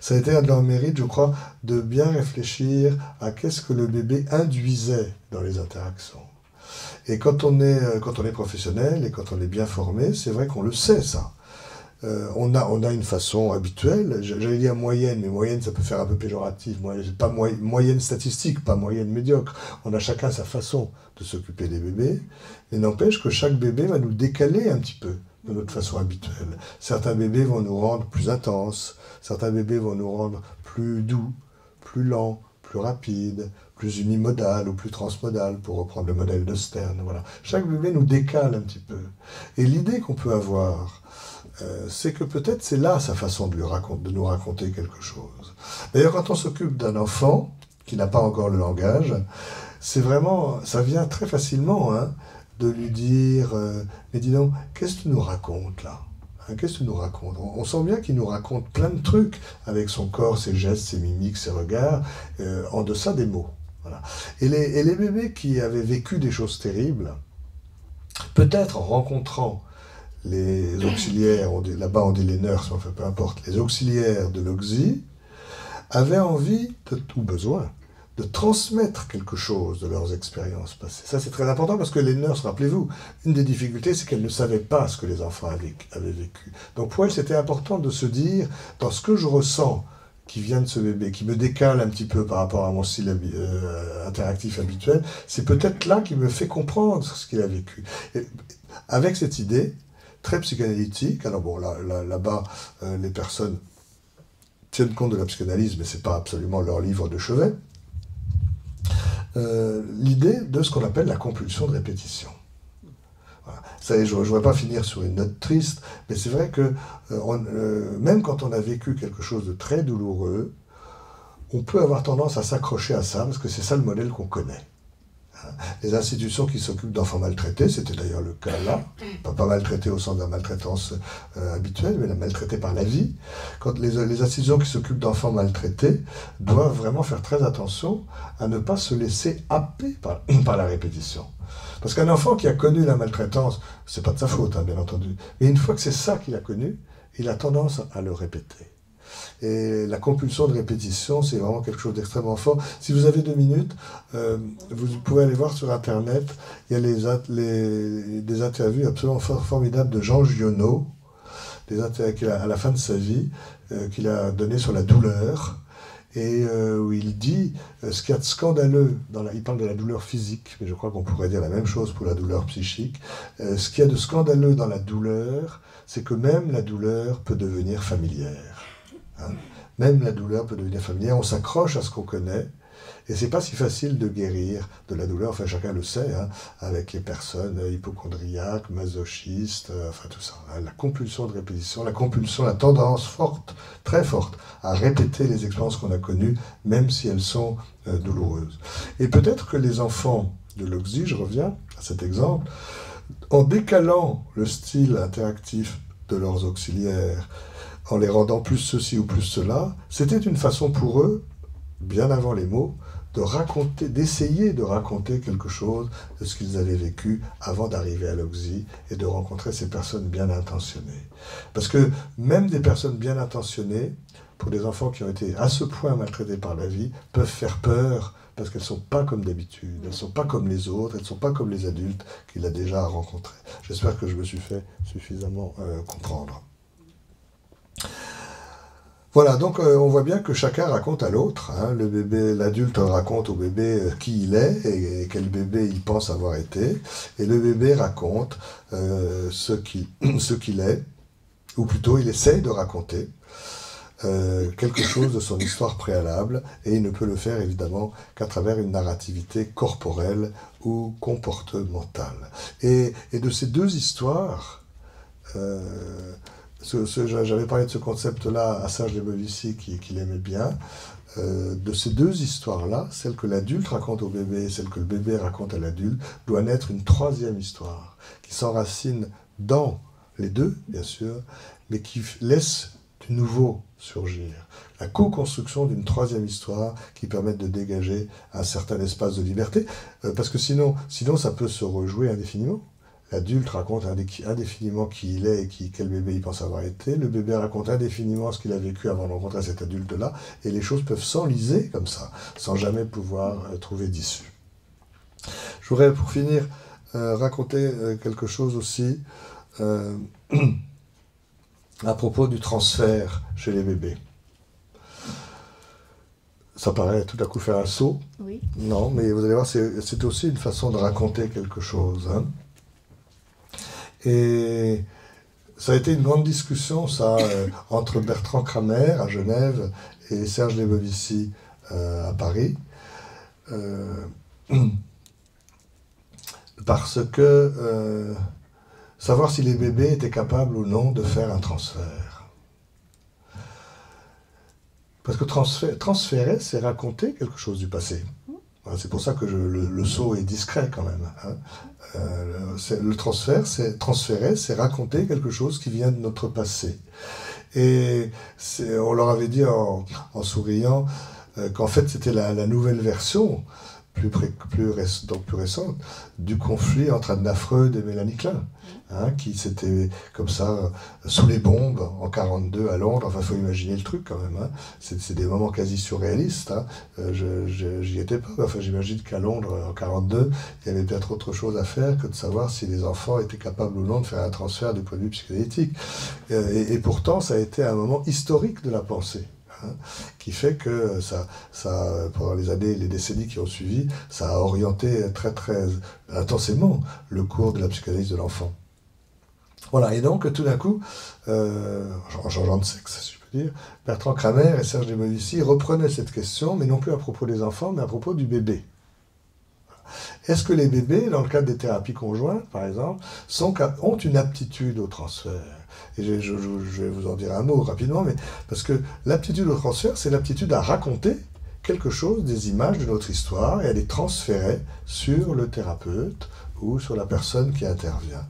Ça a été un de leurs mérites, je crois, de bien réfléchir à qu'est-ce que le bébé induisait dans les interactions. Et quand on est professionnel et quand on est bien formé, c'est vrai qu'on le sait ça. On a une façon habituelle, j'allais dire moyenne, mais moyenne ça peut faire un peu péjoratif, pas moyenne statistique, pas moyenne médiocre. On a chacun sa façon de s'occuper des bébés, mais n'empêche que chaque bébé va nous décaler un petit peu de notre façon habituelle. Certains bébés vont nous rendre plus intenses, certains bébés vont nous rendre plus doux, plus lents, plus rapides, plus unimodal ou plus transmodal, pour reprendre le modèle de Stern. Voilà. Chaque bébé nous décale un petit peu. Et l'idée qu'on peut avoir, c'est que peut-être c'est là sa façon de nous raconter quelque chose. D'ailleurs, quand on s'occupe d'un enfant qui n'a pas encore le langage, c'est vraiment, ça vient très facilement de lui dire mais dis donc, qu'est-ce que tu nous racontes là? Qu'est-ce que tu nous racontes? On sent bien qu'il nous raconte plein de trucs avec son corps, ses gestes, ses mimiques, ses regards, en deçà des mots. Voilà. Et les bébés qui avaient vécu des choses terribles, peut-être en rencontrant les auxiliaires, là-bas on dit les nurses, enfin peu importe, les auxiliaires de l'Oxy, avaient envie, ou besoin, de transmettre quelque chose de leurs expériences passées. Ça c'est très important parce que les nurses, rappelez-vous, une des difficultés c'est qu'elles ne savaient pas ce que les enfants avaient vécu. Donc pour elles c'était important de se dire, dans ce que je ressens, qui vient de ce bébé, qui me décale un petit peu par rapport à mon style interactif habituel, c'est peut-être là qu'il me fait comprendre ce qu'il a vécu. Et avec cette idée, très psychanalytique. Alors bon, là-bas, les personnes tiennent compte de la psychanalyse, mais ce n'est pas absolument leur livre de chevet. L'idée de ce qu'on appelle la compulsion de répétition. Voilà. Ça, je ne voudrais pas finir sur une note triste, mais c'est vrai que même quand on a vécu quelque chose de très douloureux, on peut avoir tendance à s'accrocher à ça, parce que c'est ça le modèle qu'on connaît. Les institutions qui s'occupent d'enfants maltraités, c'était d'ailleurs le cas là, pas maltraités au sens de la maltraitance habituelle, mais maltraités par la vie. Quand les institutions qui s'occupent d'enfants maltraités doivent vraiment faire très attention à ne pas se laisser happer par la répétition. Parce qu'un enfant qui a connu la maltraitance, c'est pas de sa faute, hein, bien entendu, mais une fois que c'est ça qu'il a connu, il a tendance à le répéter. Et la compulsion de répétition, c'est vraiment quelque chose d'extrêmement fort. Si vous avez 2 minutes, vous pouvez aller voir sur Internet, il y a des interviews absolument formidables de Jean Giono, à la fin de sa vie, qu'il a donné sur la douleur, et où il dit ce qu'il y a de scandaleux, il parle de la douleur physique, mais je crois qu'on pourrait dire la même chose pour la douleur psychique. Ce qu'il y a de scandaleux dans la douleur, c'est que même la douleur peut devenir familière. Hein. Même la douleur peut devenir familière, on s'accroche à ce qu'on connaît, et c'est pas si facile de guérir de la douleur, enfin chacun le sait, hein, avec les personnes hypochondriaques, masochistes, enfin tout ça. Hein. La compulsion de répétition, la tendance forte, très forte, à répéter les expériences qu'on a connues, même si elles sont douloureuses. Et peut-être que les enfants de l'Oxy, je reviens à cet exemple, en décalant le style interactif de leurs auxiliaires, en les rendant plus ceci ou plus cela, c'était une façon pour eux, bien avant les mots, d'essayer de raconter quelque chose de ce qu'ils avaient vécu avant d'arriver à l'Oxy et de rencontrer ces personnes bien intentionnées. Parce que même des personnes bien intentionnées, pour des enfants qui ont été à ce point maltraités par la vie, peuvent faire peur parce qu'elles ne sont pas comme d'habitude, elles ne sont pas comme les autres, elles ne sont pas comme les adultes qu'il a déjà rencontrés. J'espère que je me suis fait suffisamment comprendre. Voilà, donc on voit bien que chacun raconte à l'autre. Hein. Le bébé, l'adulte raconte au bébé qui il est et quel bébé il pense avoir été. Et le bébé raconte ce qu'il est, ou plutôt il essaye de raconter quelque chose de son histoire préalable, et il ne peut le faire évidemment qu'à travers une narrativité corporelle ou comportementale. Et de ces 2 histoires... J'avais parlé de ce concept-là à Serge Lebovici, qu'il aimait bien. De ces 2 histoires-là, celle que l'adulte raconte au bébé et celle que le bébé raconte à l'adulte, doit naître une 3e histoire, qui s'enracine dans les 2, bien sûr, mais qui laisse du nouveau surgir. La co-construction d'une 3e histoire qui permette de dégager un certain espace de liberté, parce que sinon ça peut se rejouer indéfiniment. L'adulte raconte indéfiniment qui il est et quel bébé il pense avoir été. Le bébé raconte indéfiniment ce qu'il a vécu avant de rencontrer cet adulte-là. Et les choses peuvent s'enliser comme ça, sans jamais pouvoir trouver d'issue. Je voudrais, pour finir, raconter quelque chose aussi à propos du transfert chez les bébés. Ça paraît tout à coup faire un saut. Oui. Non, mais vous allez voir, c'est aussi une façon de raconter quelque chose. Hein. Et ça a été une grande discussion, ça, entre Bertrand Kramer à Genève et Serge Lebovici à Paris. Parce que savoir si les bébés étaient capables ou non de faire un transfert. Parce que transférer, c'est raconter quelque chose du passé. C'est pour ça que le saut est discret quand même. Hein. Le transférer, c'est raconter quelque chose qui vient de notre passé. Et on leur avait dit en souriant qu'en fait c'était la nouvelle version, plus récente, du conflit entre Adna Freud et Mélanie Klein, hein, qui s'était comme ça sous les bombes en 1942 à Londres. Enfin, il faut imaginer le truc quand même. Hein. C'est des moments quasi surréalistes. Hein. J'y étais pas. Enfin, j'imagine qu'à Londres en 1942, il y avait peut-être autre chose à faire que de savoir si les enfants étaient capables ou non de faire un transfert du point de vue psychanalytique. Et pourtant, ça a été un moment historique de la pensée. Hein, qui fait que ça, pendant les années et les décennies qui ont suivi, ça a orienté très très intensément le cours de la psychanalyse de l'enfant. Voilà, et donc tout d'un coup, en changeant de sexe, si je peux dire, Bertrand Kramer et Serge Debovici reprenaient cette question, mais non plus à propos des enfants, mais à propos du bébé. Est-ce que les bébés, dans le cadre des thérapies conjointes, par exemple, ont une aptitude au transfert? Et je vais vous en dire un mot rapidement, mais parce que l'aptitude au transfert, c'est l'aptitude à raconter quelque chose, des images de notre histoire, et à les transférer sur le thérapeute ou sur la personne qui intervient.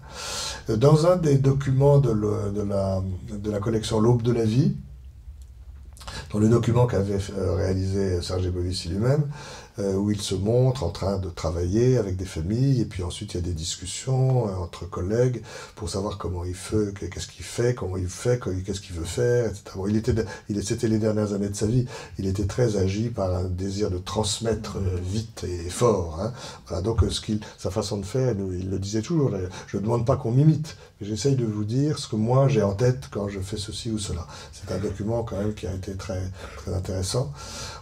Dans un des documents de la collection L'Aube de la vie, dans le document qu'avait réalisé Serge Debovici lui-même, où il se montre en train de travailler avec des familles, et puis ensuite il y a des discussions entre collègues pour savoir comment il fait, qu'est-ce qu'il fait, comment il fait, qu'est-ce qu'il veut faire, etc. Bon, c'était les dernières années de sa vie, il était très agi par un désir de transmettre vite et fort. Hein. Voilà, donc sa façon de faire, il le disait toujours, je ne demande pas qu'on m'imite, mais j'essaye de vous dire ce que moi j'ai en tête quand je fais ceci ou cela. C'est un document quand même qui a été très, très intéressant.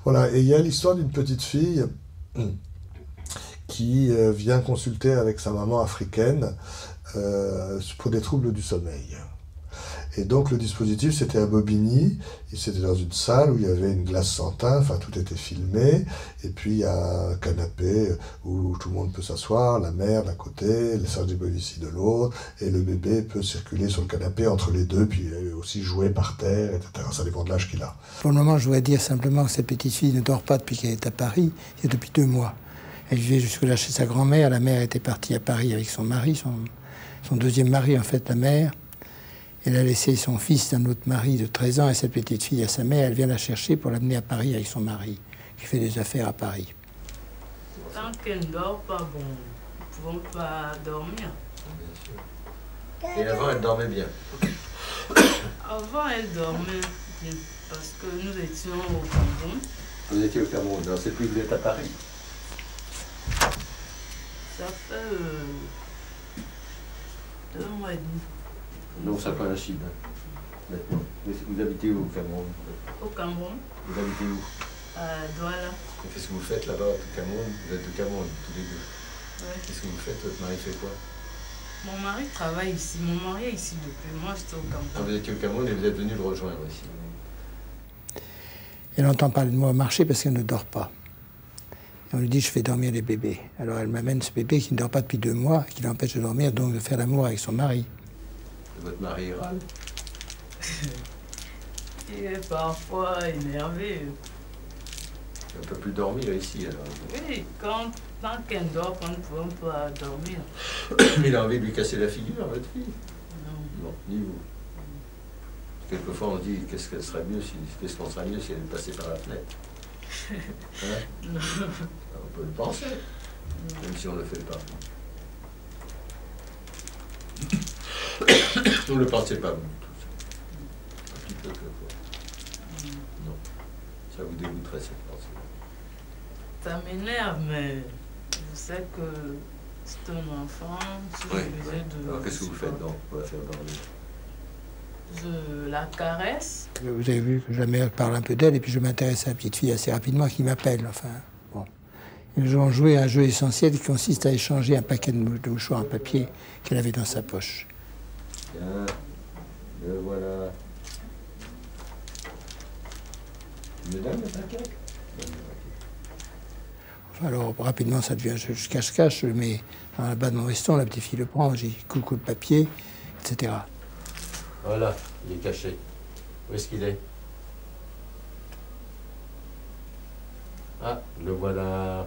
Voilà, et il y a l'histoire d'une petite fille qui vient consulter avec sa maman africaine pour des troubles du sommeil. Et donc le dispositif, c'était à Bobigny, et c'était dans une salle où il y avait une glace sans teint, enfin tout était filmé, et puis il y a un canapé où tout le monde peut s'asseoir, la mère d'un côté, les Serge Debovici de l'autre, et le bébé peut circuler sur le canapé entre les deux, puis aussi jouer par terre, etc. Ça dépend de l'âge qu'il a. Pour le moment, je voudrais dire simplement que cette petite fille ne dort pas depuis qu'elle est à Paris, c'est depuis 2 mois. Elle vivait jusque-là chez sa grand-mère, la mère était partie à Paris avec son mari, son deuxième mari en fait, la mère. Elle a laissé son fils d'un autre mari de 13 ans et cette petite fille à sa mère. Elle vient la chercher pour l'amener à Paris avec son mari, qui fait des affaires à Paris. Tant qu'elle ne dort pas, bon, nous ne pouvons pas dormir. Bien sûr. Et avant, elle dormait bien. Avant, elle dormait bien, parce que nous étions au Cameroun. Vous étiez au Cameroun, alors c'est plus que vous êtes à Paris. Ça fait 2 mois et demi. Non, ça coïncide. Maintenant. Vous habitez où au Cameroun? Au Cameroun. Vous habitez où? À Douala. Qu'est-ce que vous faites là-bas au Cameroun? Vous êtes au Cameroun tous les deux. Ouais. Qu'est-ce que vous faites? Votre mari fait quoi? Mon mari travaille ici. Mon mari est ici depuis. Moi, j'étais au Cameroun. Ah, vous étiez au Cameroun et vous êtes venu le rejoindre ici. Elle entend parler de moi au marché parce qu'elle ne dort pas. Et on lui dit, je fais dormir les bébés. Alors elle m'amène ce bébé qui ne dort pas depuis 2 mois, qui l'empêche de dormir, donc de faire l'amour avec son mari. Votre mari râle? Il est parfois énervé. On ne peut plus dormir ici alors. Oui, tant qu'elle dort, on ne peut pas dormir. Il a envie de lui casser la figure, votre fille? Non. Non, ni vous. Quelquefois on dit qu'est-ce qu'on serait mieux si elle passait par la fenêtre. Hein? Non. On peut le penser, même si on ne le fait pas. Vous ne le pensez pas, vous, tout ça. Un petit peu, quelquefois. Non. Ça vous dégoûterait, cette pensée. Ça m'énerve, mais je sais que c'est un enfant. Oui. Alors qu'est-ce que vous faites donc pour la faire dormir? Je la caresse. Vous avez vu que la mère parle un peu d'elle, et puis je m'intéresse à la petite fille assez rapidement qui m'appelle. Enfin, bon. Ils ont joué un jeu essentiel qui consiste à échanger un paquet de mouchoirs en papier qu'elle avait dans sa poche. Tiens, le voilà. Tu me donnes le paquet? Alors rapidement ça devient je cache-cache, je le mets dans la bas de mon veston, la petite fille le prend, j'y coucou le papier, etc. Voilà, il est caché. Où est-ce qu'il est? Ah, le voilà.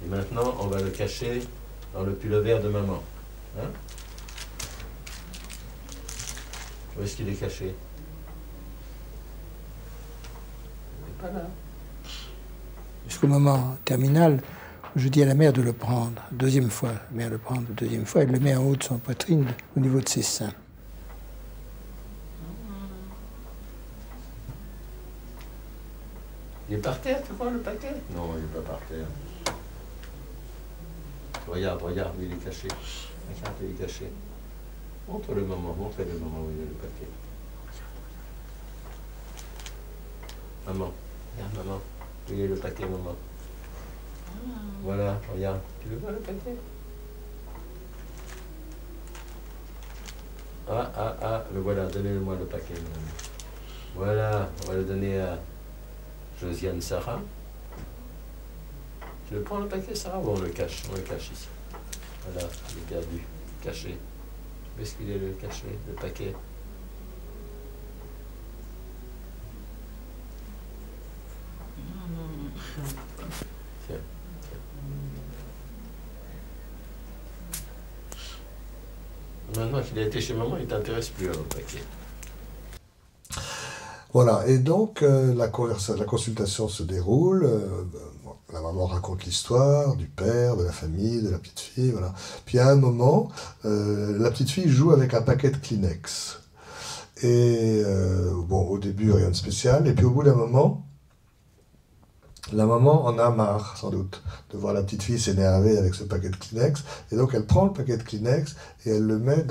Et maintenant, on va le cacher dans le pull vert de maman. Hein? Où est-ce qu'il est caché? Il n'est pas là. Jusqu'au moment terminal où je dis à la mère de le prendre, deuxième fois, la mère le prend, deuxième fois, elle le met en haut de son poitrine, au niveau de ses seins. Il est par terre, tu vois, le paquet? Non, il n'est pas par terre. Regarde, regarde, il est caché. Regarde, il est caché. Montre-le maman, montrez-le maman où il est le paquet. Maman, regarde maman. Où il est le paquet, maman? Voilà, regarde. Tu le vois le paquet? Le voilà, donnez-moi le paquet. Voilà, on va le donner à Josiane Sarah. Tu le prends le paquet, Sarah, ou on le cache? On le cache ici. Voilà, il est perdu, caché. Où est-ce qu'il est le caché, le paquet? Tiens. Maintenant qu'il a été chez maman, il ne t'intéresse plus au paquet. Voilà, et donc la consultation se déroule. La maman raconte l'histoire du père, de la famille, de la petite fille, voilà. Puis à un moment, la petite fille joue avec un paquet de Kleenex. Et bon, au début, rien de spécial. Et puis au bout d'un moment, la maman en a marre, sans doute, de voir la petite fille s'énerver avec ce paquet de Kleenex. Et donc elle prend le paquet de Kleenex et elle le met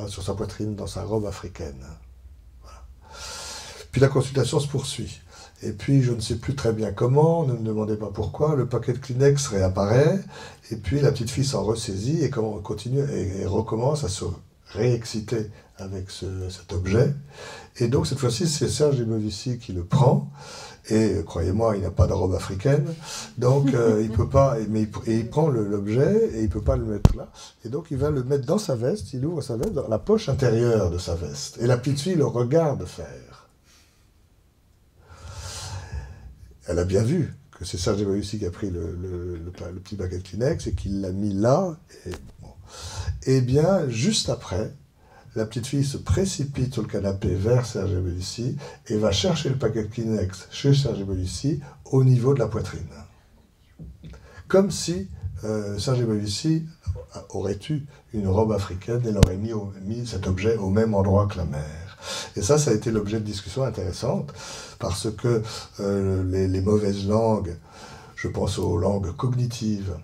sur sa poitrine, dans sa robe africaine. Voilà. Puis la consultation se poursuit. Et puis, je ne sais plus très bien comment, ne me demandez pas pourquoi, le paquet de Kleenex réapparaît, et puis la petite fille s'en ressaisit et continue et recommence à se réexciter avec cet objet. Et donc, cette fois-ci, c'est Serge Debovici qui le prend, et croyez-moi, il n'a pas de robe africaine, donc il peut pas, mais il prend l'objet et il ne peut pas le mettre là, et donc il va le mettre dans sa veste, il ouvre sa veste, dans la poche intérieure de sa veste, et la petite fille le regarde faire. Elle a bien vu que c'est Serge Debovici qui a pris le petit paquet de Kleenex et qu'il l'a mis là. Et, bon. Et bien, juste après, la petite fille se précipite sur le canapé vers Serge Debovici et va chercher le paquet de Kleenex chez Serge Debovici au niveau de la poitrine. Comme si Serge Debovici aurait eu une robe africaine et aurait mis cet objet au même endroit que la mère. Et ça a été l'objet de discussion intéressante, parce que les mauvaises langues, je pense aux langues cognitives,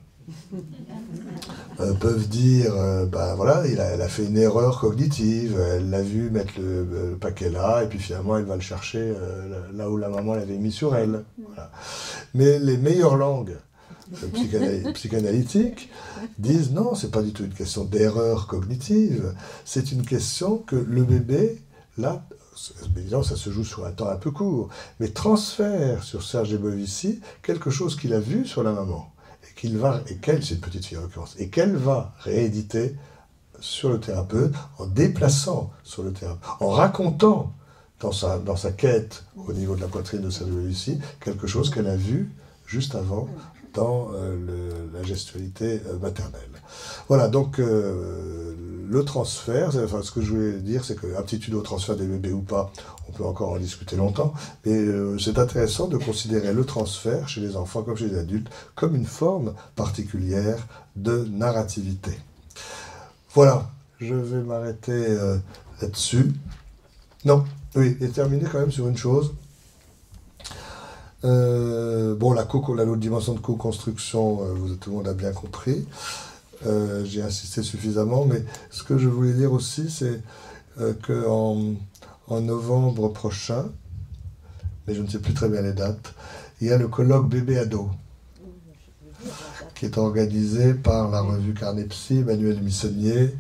peuvent dire, ben voilà, elle a fait une erreur cognitive, elle l'a vu mettre le paquet là, et puis finalement elle va le chercher là où la maman l'avait mis sur elle. Voilà. Mais les meilleures langues psychanalytiques disent non, c'est pas du tout une question d'erreur cognitive, c'est une question que le bébé, là, évidemment, ça se joue sur un temps un peu court, mais transfère sur Serge Debovici quelque chose qu'il a vu sur la maman, et qu'elle, c'est une petite fille en l'occurrence, et qu'elle va rééditer sur le thérapeute en déplaçant sur le thérapeute, en racontant dans sa quête au niveau de la poitrine de Serge Debovici quelque chose qu'elle a vu juste avant dans la gestualité maternelle. Voilà, donc le transfert, ce que je voulais dire, c'est que aptitude au transfert des bébés ou pas, on peut encore en discuter longtemps, mais c'est intéressant de considérer le transfert chez les enfants comme chez les adultes comme une forme particulière de narrativité. Voilà, je vais m'arrêter là-dessus. Non, oui, et terminer quand même sur une chose. Bon, l'autre dimension de co-construction, tout le monde a bien compris. J'ai insisté suffisamment, mais ce que je voulais dire aussi, c'est qu'en novembre prochain, mais je ne sais plus très bien les dates, il y a le colloque bébé-ado, qui est organisé par la revue Carnet-Psy, Emmanuel Missonnier.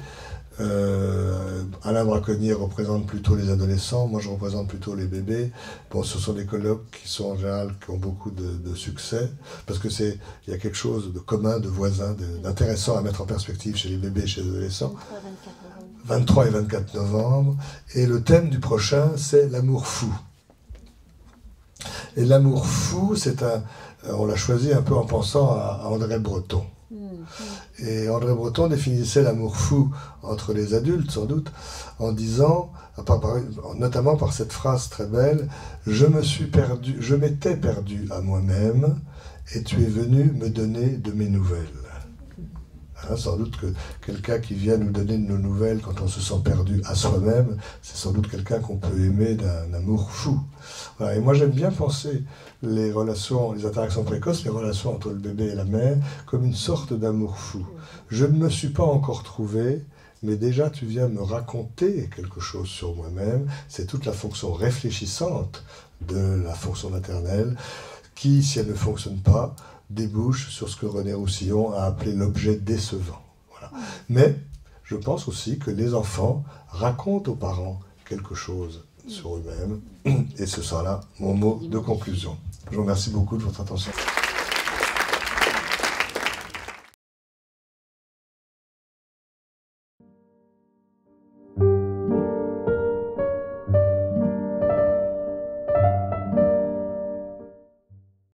Alain Braconnier représente plutôt les adolescents, moi je représente plutôt les bébés. Bon, ce sont des colloques qui sont en général, qui ont beaucoup de succès, parce que il y a quelque chose de commun, de voisin, d'intéressant à mettre en perspective chez les bébés et chez les adolescents. 23 et 24 novembre, et le thème du prochain, c'est l'amour fou. Et l'amour fou, on l'a choisi un peu en pensant à André Breton. Et André Breton définissait l'amour fou entre les adultes, sans doute, en disant, notamment par cette phrase très belle, « Je m'étais perdu à moi-même, et tu es venu me donner de mes nouvelles. » Hein, sans doute que quelqu'un qui vient nous donner de nos nouvelles quand on se sent perdu à soi-même, c'est sans doute quelqu'un qu'on peut aimer d'un amour fou. Voilà. Et moi j'aime bien penser les interactions précoces, les relations entre le bébé et la mère, comme une sorte d'amour fou. Je ne me suis pas encore trouvé, mais déjà tu viens me raconter quelque chose sur moi-même. C'est toute la fonction réfléchissante de la fonction maternelle qui, si elle ne fonctionne pas, débouche sur ce que René Roussillon a appelé l'objet décevant. Voilà. Mais je pense aussi que les enfants racontent aux parents quelque chose sur eux-mêmes. Et ce sera là mon mot de conclusion. Je vous remercie beaucoup de votre attention.